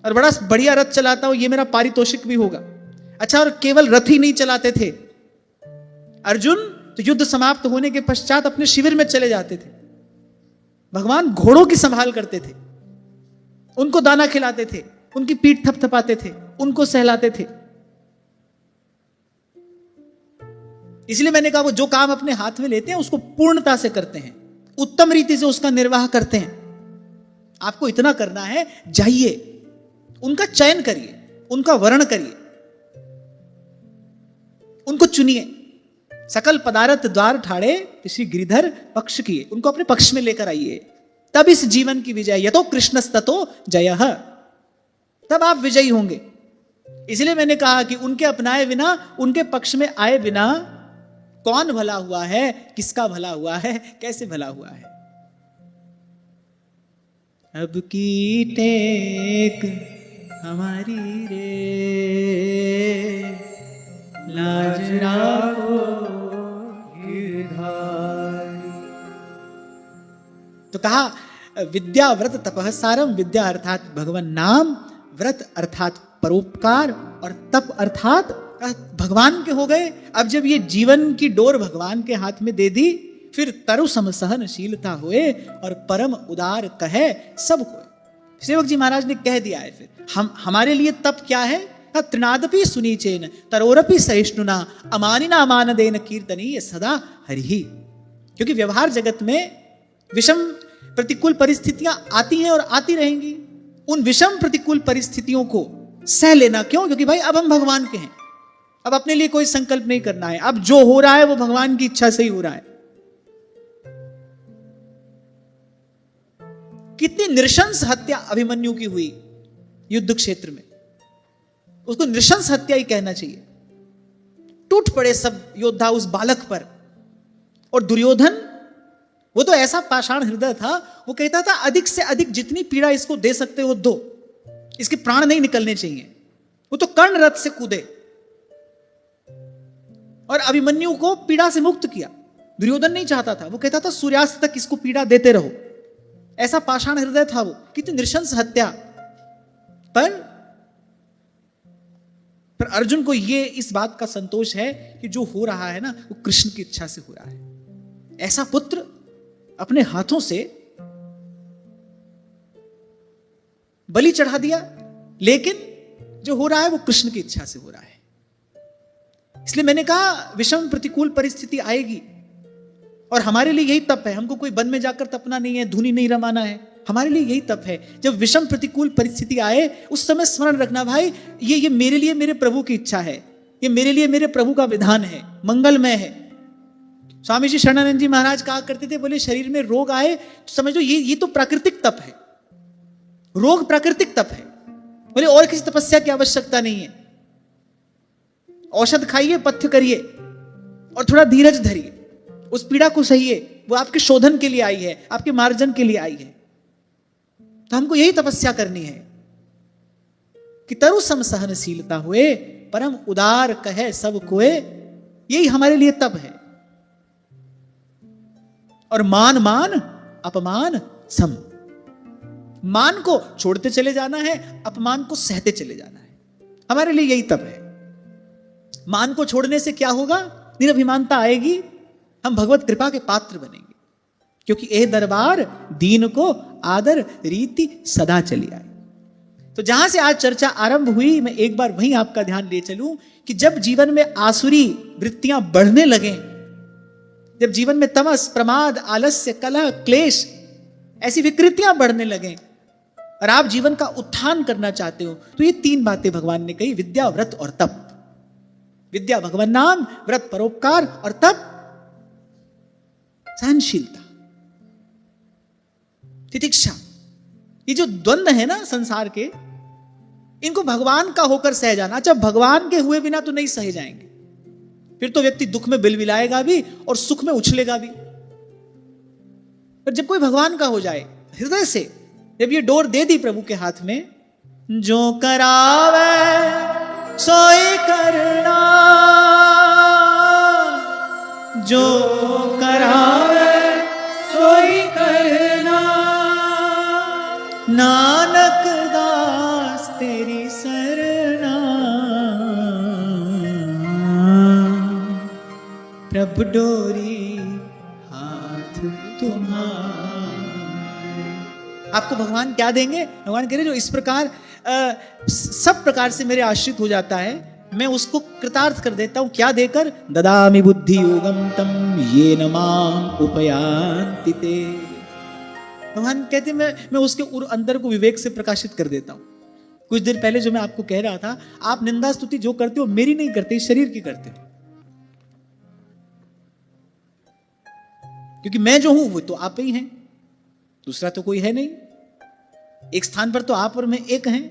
और बड़ा बढ़िया रथ चलाता हूं, ये मेरा पारितोषिक भी होगा। अच्छा, और केवल रथ ही नहीं चलाते थे अर्जुन, तो युद्ध समाप्त होने के पश्चात अपने शिविर में चले जाते थे। भगवान घोड़ों की संभाल करते थे, उनको दाना खिलाते थे, उनकी पीठ थपथपाते थे, उनको सहलाते थे। इसलिए मैंने कहा वो जो काम अपने हाथ में लेते हैं उसको पूर्णता से करते हैं, उत्तम रीति से उसका निर्वाह करते हैं। आपको इतना करना है, जाइए उनका चयन करिए, उनका वर्ण करिए, उनको चुनिए। सकल पदार्थ द्वार ठाड़े श्री गिरिधर पक्ष किए, उनको अपने पक्ष में लेकर आइए, तब इस जीवन की विजय। यतो कृष्णस्ततो जयः, तब आप विजयी होंगे। इसलिए मैंने कहा कि उनके अपनाए बिना, उनके पक्ष में आए बिना कौन भला हुआ है, किसका भला हुआ है, कैसे भला हुआ है। अब की टेक हमारी रे, लाज राखो गिरधारी। तो कहा विद्या व्रत तपः सारम। विद्या अर्थात भगवान नाम, व्रत अर्थात परोपकार, और तप अर्थात भगवान के हो गए। अब जब ये जीवन की डोर भगवान के हाथ में दे दी, फिर तरु समसहनशीलता हुए और परम उदार कहे सब को। सेवक जी महाराज ने कह दिया है फिर हमारे लिए तप क्या है। त्रिनादपि सुनीचेन तरोरपि सहिष्णुना अमानिना अमानदेन कीर्तनीय सदा हरिहि। क्योंकि व्यवहार जगत में विषम प्रतिकूल परिस्थितियां आती हैं और आती रहेंगी। उन विषम प्रतिकूल परिस्थितियों को सह लेना क्यों? क्योंकि भाई अब हम भगवान के हैं, अब अपने लिए कोई संकल्प नहीं करना है, अब जो हो रहा है वो भगवान की इच्छा से ही हो रहा है। कितनी नृशंस हत्या अभिमन्यु की हुई युद्ध क्षेत्र में, उसको नृशंस हत्या ही कहना चाहिए। टूट पड़े सब योद्धा उस बालक पर। और दुर्योधन, वो तो ऐसा पाषाण हृदय था, वो कहता था अधिक से अधिक जितनी पीड़ा इसको दे सकते हो दो, इसके प्राण नहीं निकलने चाहिए। वो तो कर्ण रथ से कूदे, और अभिमन्यु को पीड़ा से मुक्त किया। दुर्योधन नहीं चाहता था, वो कहता था सूर्यास्त तक इसको पीड़ा देते रहो। ऐसा पाषाण हृदय था वो, कितनी नृशंस हत्या। पर अर्जुन को ये इस बात का संतोष है कि जो हो रहा है ना वो कृष्ण की इच्छा से हो रहा है। ऐसा पुत्र अपने हाथों से बलि चढ़ा दिया, लेकिन जो हो रहा है वो कृष्ण की इच्छा से हो रहा है। इसलिए मैंने कहा विषम प्रतिकूल परिस्थिति आएगी, और हमारे लिए यही तप है। हमको कोई वन में जाकर तपना नहीं है, धुनी नहीं रमाना है। हमारे लिए यही तप है। जब विषम प्रतिकूल परिस्थिति आए उस समय स्मरण रखना, भाई ये मेरे लिए मेरे प्रभु की इच्छा है, ये मेरे लिए मेरे प्रभु का विधान है, मंगलमय है। स्वामी जी शरणानंद जी महाराज कहा करते थे, बोले शरीर में रोग आए तो समझो ये तो प्राकृतिक तप है, रोग प्राकृतिक तप है। बोले और किसी तपस्या की आवश्यकता नहीं है। औषध खाइए, पथ्य करिए और थोड़ा धीरज धरिए, उस पीड़ा को सहिए। वो आपके शोधन के लिए आई है, आपके मार्जन के लिए आई है। तो हमको यही तपस्या करनी है कि तरु सम सहनशीलता हुए परम उदार कहे सब कोए। यही हमारे लिए तप है। और मान मान अपमान सम, मान को छोड़ते चले जाना है, अपमान को सहते चले जाना है। हमारे लिए यही तप है। मान को छोड़ने से क्या होगा? निरभिमानता आएगी, हम भगवत कृपा के पात्र बनेंगे। क्योंकि ए दरबार दीन को आदर रीति सदा चली आई। तो जहां से आज चर्चा आरंभ हुई, मैं एक बार वहीं आपका ध्यान ले चलूं कि जब जीवन में आसुरी वृत्तियां बढ़ने लगे, जब जीवन में तमस, प्रमाद, आलस्य, कलह, क्लेश, ऐसी विकृतियां बढ़ने लगे और आप जीवन का उत्थान करना चाहते हो, तो ये तीन बातें भगवान ने कही, विद्या, व्रत और तप। विद्या भगवान नाम, व्रत परोपकार और तप सहनशीलता, तितिक्षा। ये जो द्वंद्व है ना संसार के, इनको भगवान का होकर सह जाना। अच्छा, भगवान के हुए बिना तो नहीं सहे जाएंगे, फिर तो व्यक्ति दुख में बिलबिलाएगा भी और सुख में उछलेगा भी। पर जब कोई भगवान का हो जाए हृदय से, जब ये डोर दे दी प्रभु के हाथ में, जो करावे सोई करना, जो करावे सोई करना, नानक दास तेरी सरना, प्रभु डोरी हाथ तुम्हारे। आपको भगवान क्या देंगे? भगवान कह रहे जो इस प्रकार सब प्रकार से मेरे आश्रित हो जाता है, मैं उसको कृतार्थ कर देता हूं। क्या देकर? ददामि बुद्धि योगम तम ये नमाम उपयांति ते। भगवान कहते मैं उसके अंदर को विवेक से प्रकाशित कर देता हूं। कुछ देर पहले जो मैं आपको कह रहा था, आप निंदा स्तुति जो करते हो मेरी नहीं करते, शरीर की करते हो। क्योंकि मैं जो हूं वो तो आप ही हैं, दूसरा तो कोई है नहीं। एक स्थान पर तो आप और मैं एक हैं।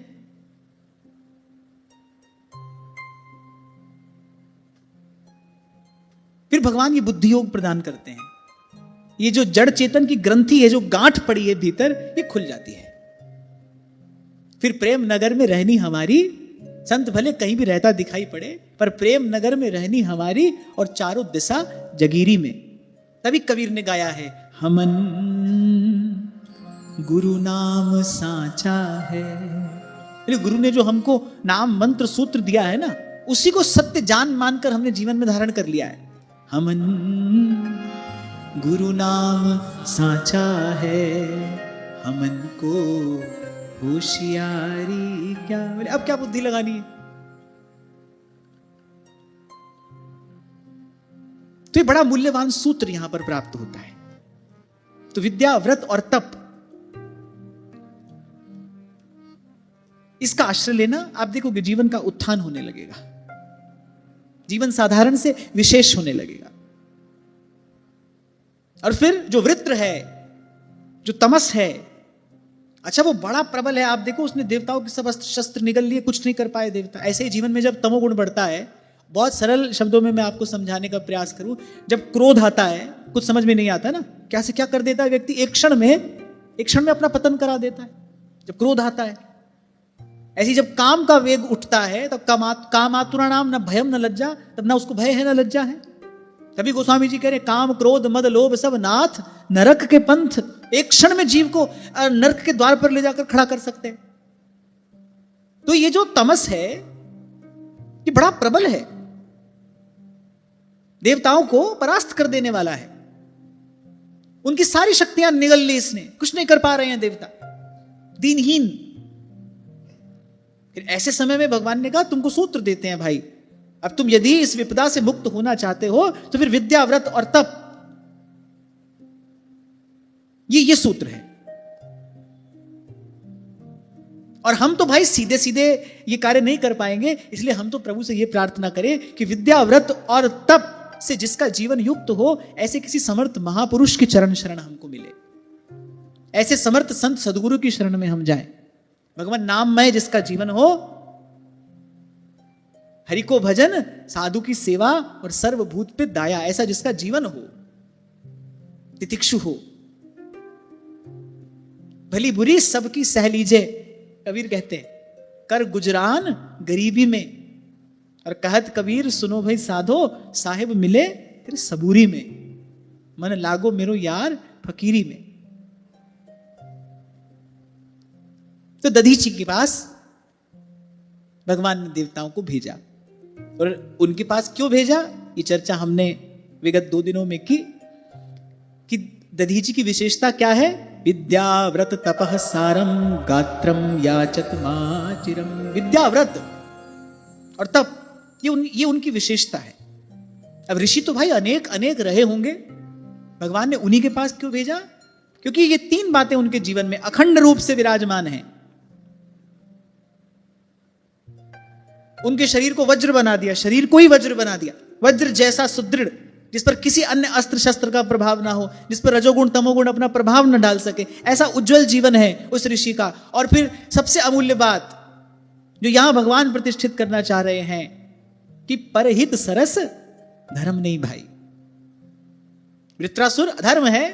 फिर भगवान ये बुद्धि योग प्रदान करते हैं। ये जो जड़ चेतन की ग्रंथि है, जो गांठ पड़ी है भीतर, ये खुल जाती है। फिर प्रेम नगर में रहनी हमारी, संत भले कहीं भी रहता दिखाई पड़े, पर प्रेम नगर में रहनी हमारी, और चारों दिशा जगीरी में। तभी कबीर ने गाया है, हमन गुरु नाम साचा है। गुरु ने जो हमको नाम मंत्र सूत्र दिया है ना, उसी को सत्य जान मानकर हमने जीवन में धारण कर लिया है। हमन गुरु नाम साचा है, हमन को होशियारी क्या। अब क्या बुद्धि लगानी है? तो ये बड़ा मूल्यवान सूत्र यहां पर प्राप्त होता है। तो विद्या, व्रत और तप, इसका आश्रय लेना, आप देखोगे जीवन का उत्थान होने लगेगा, जीवन साधारण से विशेष होने लगेगा। और फिर जो वृत्र है, जो तमस है, अच्छा वो बड़ा प्रबल है। आप देखो उसने देवताओं के सब अस्त्र शस्त्र निगल लिए, कुछ नहीं कर पाए देवता। ऐसे ही जीवन में जब तमोगुण बढ़ता है, बहुत सरल शब्दों में मैं आपको समझाने का प्रयास करूं, जब क्रोध आता है, कुछ समझ में नहीं आता ना, क्या से क्या कर देता है व्यक्ति, एक क्षण में अपना पतन करा देता है। जब क्रोध आता है, ऐसी जब काम का वेग उठता है तब कामातुरा नाम न भयम न लज्जा, तब ना उसको भय है न लज्जा है। तभी गोस्वामी जी कह रहे काम क्रोध मद लोभ सब नाथ नरक के पंथ, एक क्षण में जीव को नरक के द्वार पर ले जाकर खड़ा कर सकते हैं। तो ये जो तमस है ये बड़ा प्रबल है, देवताओं को परास्त कर देने वाला है। उनकी सारी शक्तियां निगल ली इसने, कुछ नहीं कर पा रहे हैं देवता, दीनहीन। फिर ऐसे समय में भगवान ने कहा तुमको सूत्र देते हैं भाई, अब तुम यदि इस विपदा से मुक्त होना चाहते हो तो फिर विद्या व्रत और तप, ये सूत्र है। और हम तो भाई सीधे सीधे ये कार्य नहीं कर पाएंगे, इसलिए हम तो प्रभु से ये प्रार्थना करें कि विद्या व्रत और तप से जिसका जीवन युक्त हो ऐसे किसी समर्थ महापुरुष की चरण शरण हमको मिले, ऐसे समर्थ संत सदगुरु की शरण में हम जाएं। भगवान नाममय जिसका जीवन हो, हरि को भजन साधु की सेवा और सर्वभूत पे दाया, ऐसा जिसका जीवन हो, तितिक्षु हो, भली बुरी सबकी सह लीजे। कबीर कहते हैं कर गुजरान गरीबी में, और कहत कबीर सुनो भाई साधो साहिब मिले तेरे सबूरी में, मन लागो मेरो यार फकीरी में। तो दधीची के पास भगवान ने देवताओं को भेजा, और उनके पास क्यों भेजा ये चर्चा हमने विगत 2 दिनों में की कि दधीची की विशेषता क्या है। विद्या व्रत तपः सारम गात्रम याचत माचिरम। विद्या व्रत और तप ये उनकी विशेषता है। अब ऋषि तो भाई अनेक अनेक रहे होंगे, भगवान ने उन्हीं के पास क्यों भेजा? क्योंकि ये 3 बातें उनके जीवन में अखंड रूप से विराजमान हैं। उनके शरीर को वज्र बना दिया, शरीर को ही वज्र बना दिया, वज्र जैसा सुदृढ़, जिस पर किसी अन्य अस्त्र शस्त्र का प्रभाव ना हो, जिस पर रजोगुण तमोगुण अपना प्रभाव न डाल सके, ऐसा उज्जवल जीवन है उस ऋषि का। और फिर सबसे अमूल्य बात जो यहां भगवान प्रतिष्ठित करना चाह रहे हैं कि परहित सरस धर्म नहीं भाई। वृत्रासुर अधर्म है,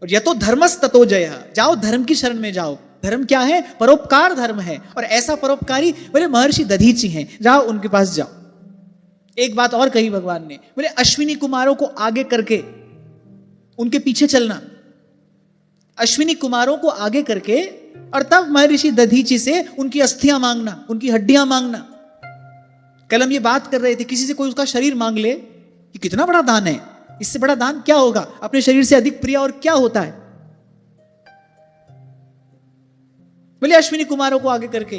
और यतो धर्मस ततो जयः, जाओ धर्म की शरण में जाओ। धर्म क्या है? परोपकार धर्म है, और ऐसा परोपकारी बोले महर्षि दधीची हैं, जाओ उनके पास जाओ। एक बात और कही भगवान ने, बोले अश्विनी कुमारों को आगे करके उनके पीछे चलना, अश्विनी कुमारों को आगे करके, और तब महर्षि दधीची से उनकी अस्थियां मांगना, उनकी हड्डियां मांगना। कल हम ये बात कर रहे थे, किसी से कोई उसका शरीर मांग ले, ये कितना बड़ा दान है, इससे बड़ा दान क्या होगा? अपने शरीर से अधिक प्रिय और क्या होता है? बोले अश्विनी कुमारों को आगे करके।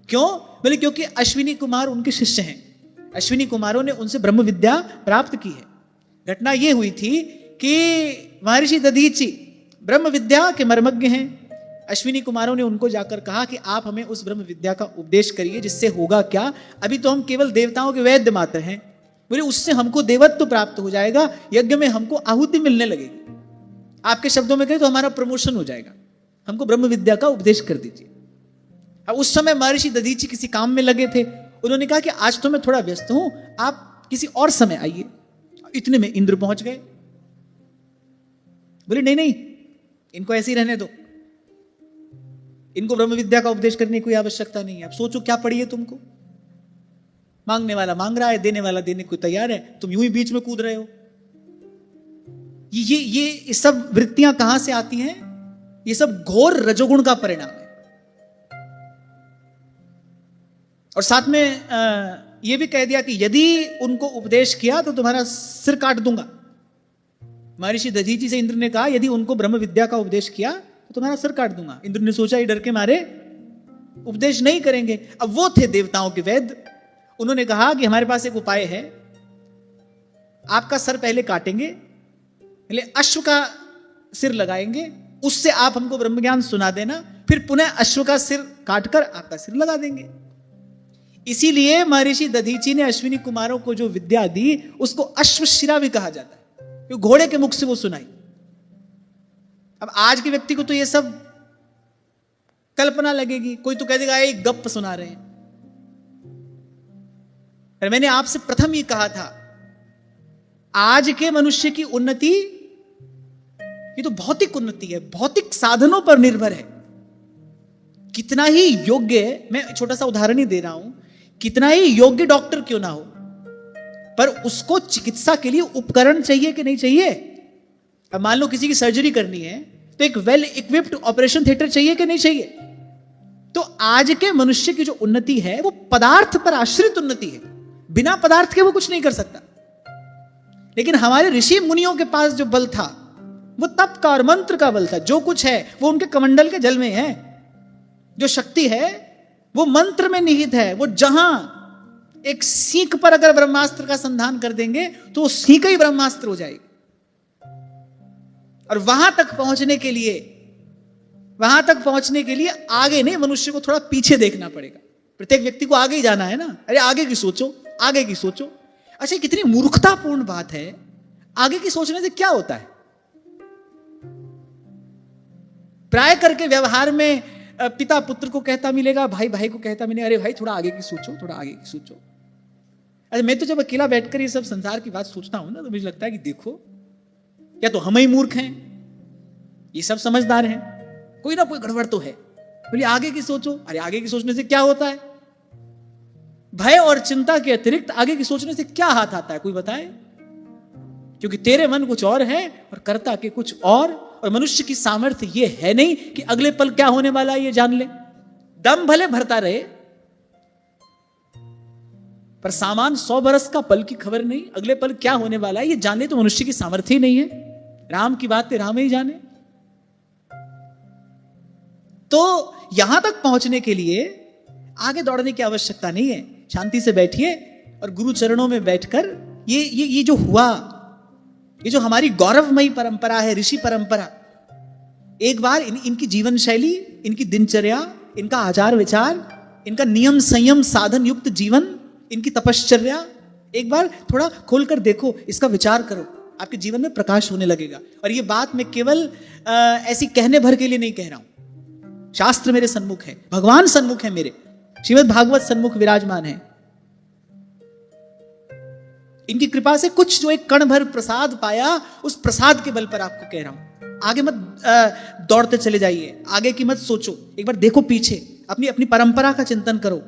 क्यों? बोले क्योंकि अश्विनी कुमार उनके शिष्य हैं, अश्विनी कुमारों ने उनसे ब्रह्म विद्या प्राप्त की है। घटना यह हुई थी कि महर्षि दधीची ब्रह्म विद्या के मर्मज्ञ हैं। अश्विनी कुमारों ने उनको जाकर कहा कि आप हमें उस ब्रह्म विद्या का उपदेश करिए, जिससे होगा क्या, अभी तो हम केवल देवताओं के वैद्य मात्र हैं। बोले उससे हमको देवत्व प्राप्त हो जाएगा, यज्ञ में हमको आहुति मिलने लगेगी। आपके शब्दों में कहें तो हमारा प्रमोशन हो जाएगा, हमको ब्रह्म विद्या का उपदेश कर दीजिए। अब उस समय महर्षि दधीची किसी काम में लगे थे, उन्होंने कहा कि आज तो मैं थोड़ा व्यस्त हूं, आप किसी और समय आइए। इतने में इंद्र पहुंच गए। बोले नहीं नहीं, इनको ऐसे ही रहने दो, इनको ब्रह्म विद्या का उपदेश करने की कोई आवश्यकता नहीं है। अब सोचो क्या पड़ी है तुमको, मांगने वाला मांग रहा है, देने वाला देने को तैयार है, तुम यूं ही बीच में कूद रहे हो। ये सब वृत्तियां कहां से आती हैं? ये सब घोर रजोगुण का परिणाम है। और साथ में यह भी कह दिया कि यदि उनको उपदेश किया तो तुम्हारा सिर काट दूंगा। महर्षि दधीची से इंद्र ने कहा यदि उनको ब्रह्म विद्या का उपदेश किया तो तुम्हारा सिर काट दूंगा। इंद्र ने सोचा ये डर के मारे उपदेश नहीं करेंगे। अब वो थे देवताओं के वैद्य, उन्होंने कहा कि हमारे पास एक उपाय है, आपका सर पहले काटेंगे, पहले अश्व का सिर लगाएंगे, उससे आप हमको ब्रह्म ज्ञान सुना देना, फिर पुनः अश्व का सिर काटकर आपका सिर लगा देंगे। इसीलिए महर्षि दधीची ने अश्विनी कुमारों को जो विद्या दी उसको अश्वशिरा भी कहा जाता है, क्योंकि घोड़े के मुख से वो सुनाई। अब आज के व्यक्ति को तो ये सब कल्पना लगेगी, कोई तो कह देगा एक गप सुना रहे हैं। पर मैंने आपसे प्रथम ये कहा था, आज के मनुष्य की उन्नति ये तो भौतिक उन्नति है, भौतिक साधनों पर निर्भर है। कितना ही योग्य, मैं छोटा सा उदाहरण ही दे रहा हूं, कितना ही योग्य डॉक्टर क्यों ना हो, पर उसको चिकित्सा के लिए उपकरण चाहिए कि नहीं चाहिए? अब मान लो किसी की सर्जरी करनी है तो एक वेल इक्विप्ड ऑपरेशन थिएटर चाहिए कि नहीं चाहिए? तो आज के मनुष्य की जो उन्नति है वो पदार्थ पर आश्रित उन्नति है, बिना पदार्थ के वो कुछ नहीं कर सकता। लेकिन हमारे ऋषि मुनियों के पास जो बल था वो तप का और मंत्र का बल था। जो कुछ है वो उनके कमंडल के जल में है। जो शक्ति है वो मंत्र में निहित है। वो जहां एक सीख पर अगर ब्रह्मास्त्र का संधान कर देंगे तो सीख ही ब्रह्मास्त्र हो जाएगी। और वहां तक पहुंचने के लिए आगे नहीं, मनुष्य को थोड़ा पीछे देखना पड़ेगा। प्रत्येक व्यक्ति को आगे ही जाना है ना। अरे आगे की सोचो, आगे की सोचो। अच्छा, कितनी मूर्खतापूर्ण बात है। आगे की सोचने से क्या होता है? प्राय करके व्यवहार में पिता पुत्र को कहता मिलेगा, भाई भाई को कहता मिलेगा, अरे भाई थोड़ा आगे की सोचो, थोड़ा आगे की सोचो। अच्छा, मैं तो जब अकेला बैठकर ये सब संसार की बात सोचता हूं ना, तो मुझे लगता है कि देखो, या तो हम ही मूर्ख हैं, ये सब समझदार हैं, कोई ना कोई गड़बड़ तो है। बोलिए आगे की सोचो। अरे आगे की सोचने से क्या होता है? भय और चिंता के अतिरिक्त आगे की सोचने से क्या हाथ आता है, कोई बताए? क्योंकि तेरे मन कुछ और है और कर्ता के कुछ और मनुष्य की सामर्थ्य ये है नहीं कि अगले पल क्या होने वाला है ये जान ले। दम भले भरता रहे, पर सामान 100 बरस का पल की खबर नहीं, अगले पल क्या होने वाला है ये जानने तो मनुष्य की सामर्थ्य ही नहीं है। राम की बात राम ही जाने। तो यहां तक पहुंचने के लिए आगे दौड़ने की आवश्यकता नहीं है। शांति से बैठिए और गुरु चरणों में बैठकर ये जो हुआ, ये जो हमारी गौरवमयी परंपरा है, ऋषि परंपरा, एक बार इनकी जीवन शैली, इनकी दिनचर्या, इनका आचार विचार, इनका नियम संयम साधन युक्त जीवन, इनकी तपश्चर्या एक बार थोड़ा खोलकर देखो, इसका विचार करो, आपके जीवन में प्रकाश होने लगेगा। और ये बात मैं केवल ऐसी कहने भर के लिए नहीं कह रहा हूं। शास्त्र मेरे सन्मुख है, भगवान सन्मुख है, मेरे श्रीमद् भागवत सन्मुख विराजमान है। इनकी कृपा से कुछ जो एक कण भर प्रसाद पाया, उस प्रसाद के बल पर आपको कह रहा हूं। आगे मत दौड़ते चले जाइए, आगे की मत सोचो, एक बार देखो पीछे, अपनी परंपरा का चिंतन करो,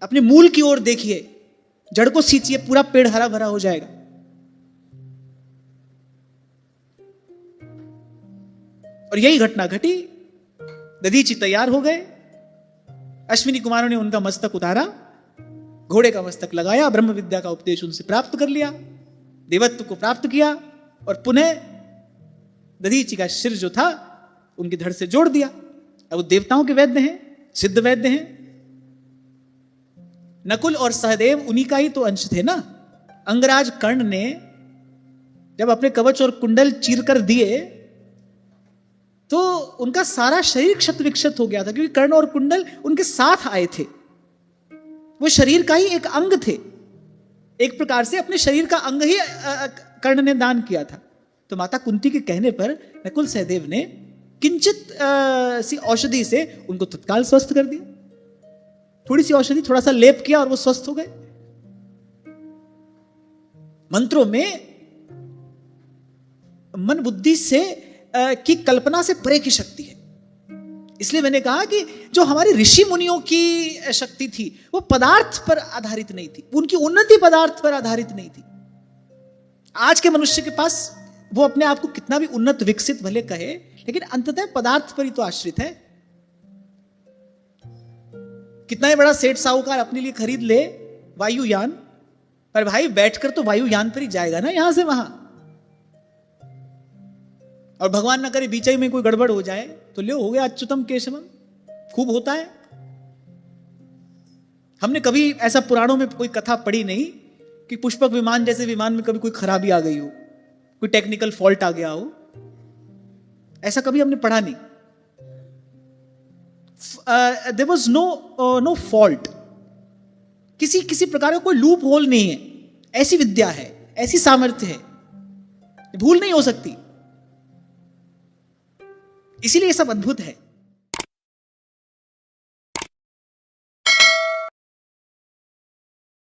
अपने मूल की ओर देखिए, जड़ को सींचिए, पूरा पेड़ हरा भरा हो जाएगा। और यही घटना घटी। दधीची तैयार हो गए, अश्विनी कुमारों ने उनका मस्तक उतारा, घोड़े का मस्तक लगाया, ब्रह्म विद्या का उपदेश उनसे प्राप्त कर लिया, देवत्व को प्राप्त किया और पुनः दधीची का शिर जो था उनकी धड़ से जोड़ दिया। अब वो देवताओं के वैद्य हैं, सिद्ध वैद्य हैं। नकुल और सहदेव उन्हीं का ही तो अंश थे ना। अंगराज कर्ण ने जब अपने कवच और कुंडल चीर कर दिए तो उनका सारा शरीर क्षत विक्षत हो गया था, क्योंकि कर्ण और कुंडल उनके साथ आए थे। वो शरीर का ही एक अंग थे, एक प्रकार से अपने शरीर का अंग ही कर्ण ने दान किया था। तो माता कुंती के कहने पर नकुल सहदेव ने किंचित सी औषधि से उनको तत्काल स्वस्थ कर दिया। थोड़ी सी औषधि, थोड़ा सा लेप किया और वो स्वस्थ हो गए। मंत्रों में मन बुद्धि से की कल्पना से परे की शक्ति है। इसलिए मैंने कहा कि जो हमारे ऋषि मुनियों की शक्ति थी वो पदार्थ पर आधारित नहीं थी, उनकी उन्नति पदार्थ पर आधारित नहीं थी। आज के मनुष्य के पास वो अपने आप को कितना भी उन्नत विकसित भले कहे, लेकिन अंततः पदार्थ पर ही तो आश्रित है। कितना ही बड़ा सेठ साहूकार अपने लिए खरीद ले वायुयान, पर भाई बैठकर तो वायुयान पर ही जाएगा ना यहां से वहां। और भगवान ना करे बीच में कोई गड़बड़ हो जाए तो ले हो गया अच्युतम केशवम, खूब होता है। हमने कभी ऐसा पुराणों में कोई कथा पढ़ी नहीं कि पुष्पक विमान जैसे विमान में कभी कोई खराबी आ गई हो, कोई टेक्निकल फॉल्ट आ गया हो, ऐसा कभी हमने पढ़ा नहीं। देयर वाज नो फॉल्ट, किसी प्रकार का कोई लूप होल नहीं है। ऐसी विद्या है, ऐसी सामर्थ्य है, भूल नहीं हो सकती। इसीलिए ये सब अद्भुत है।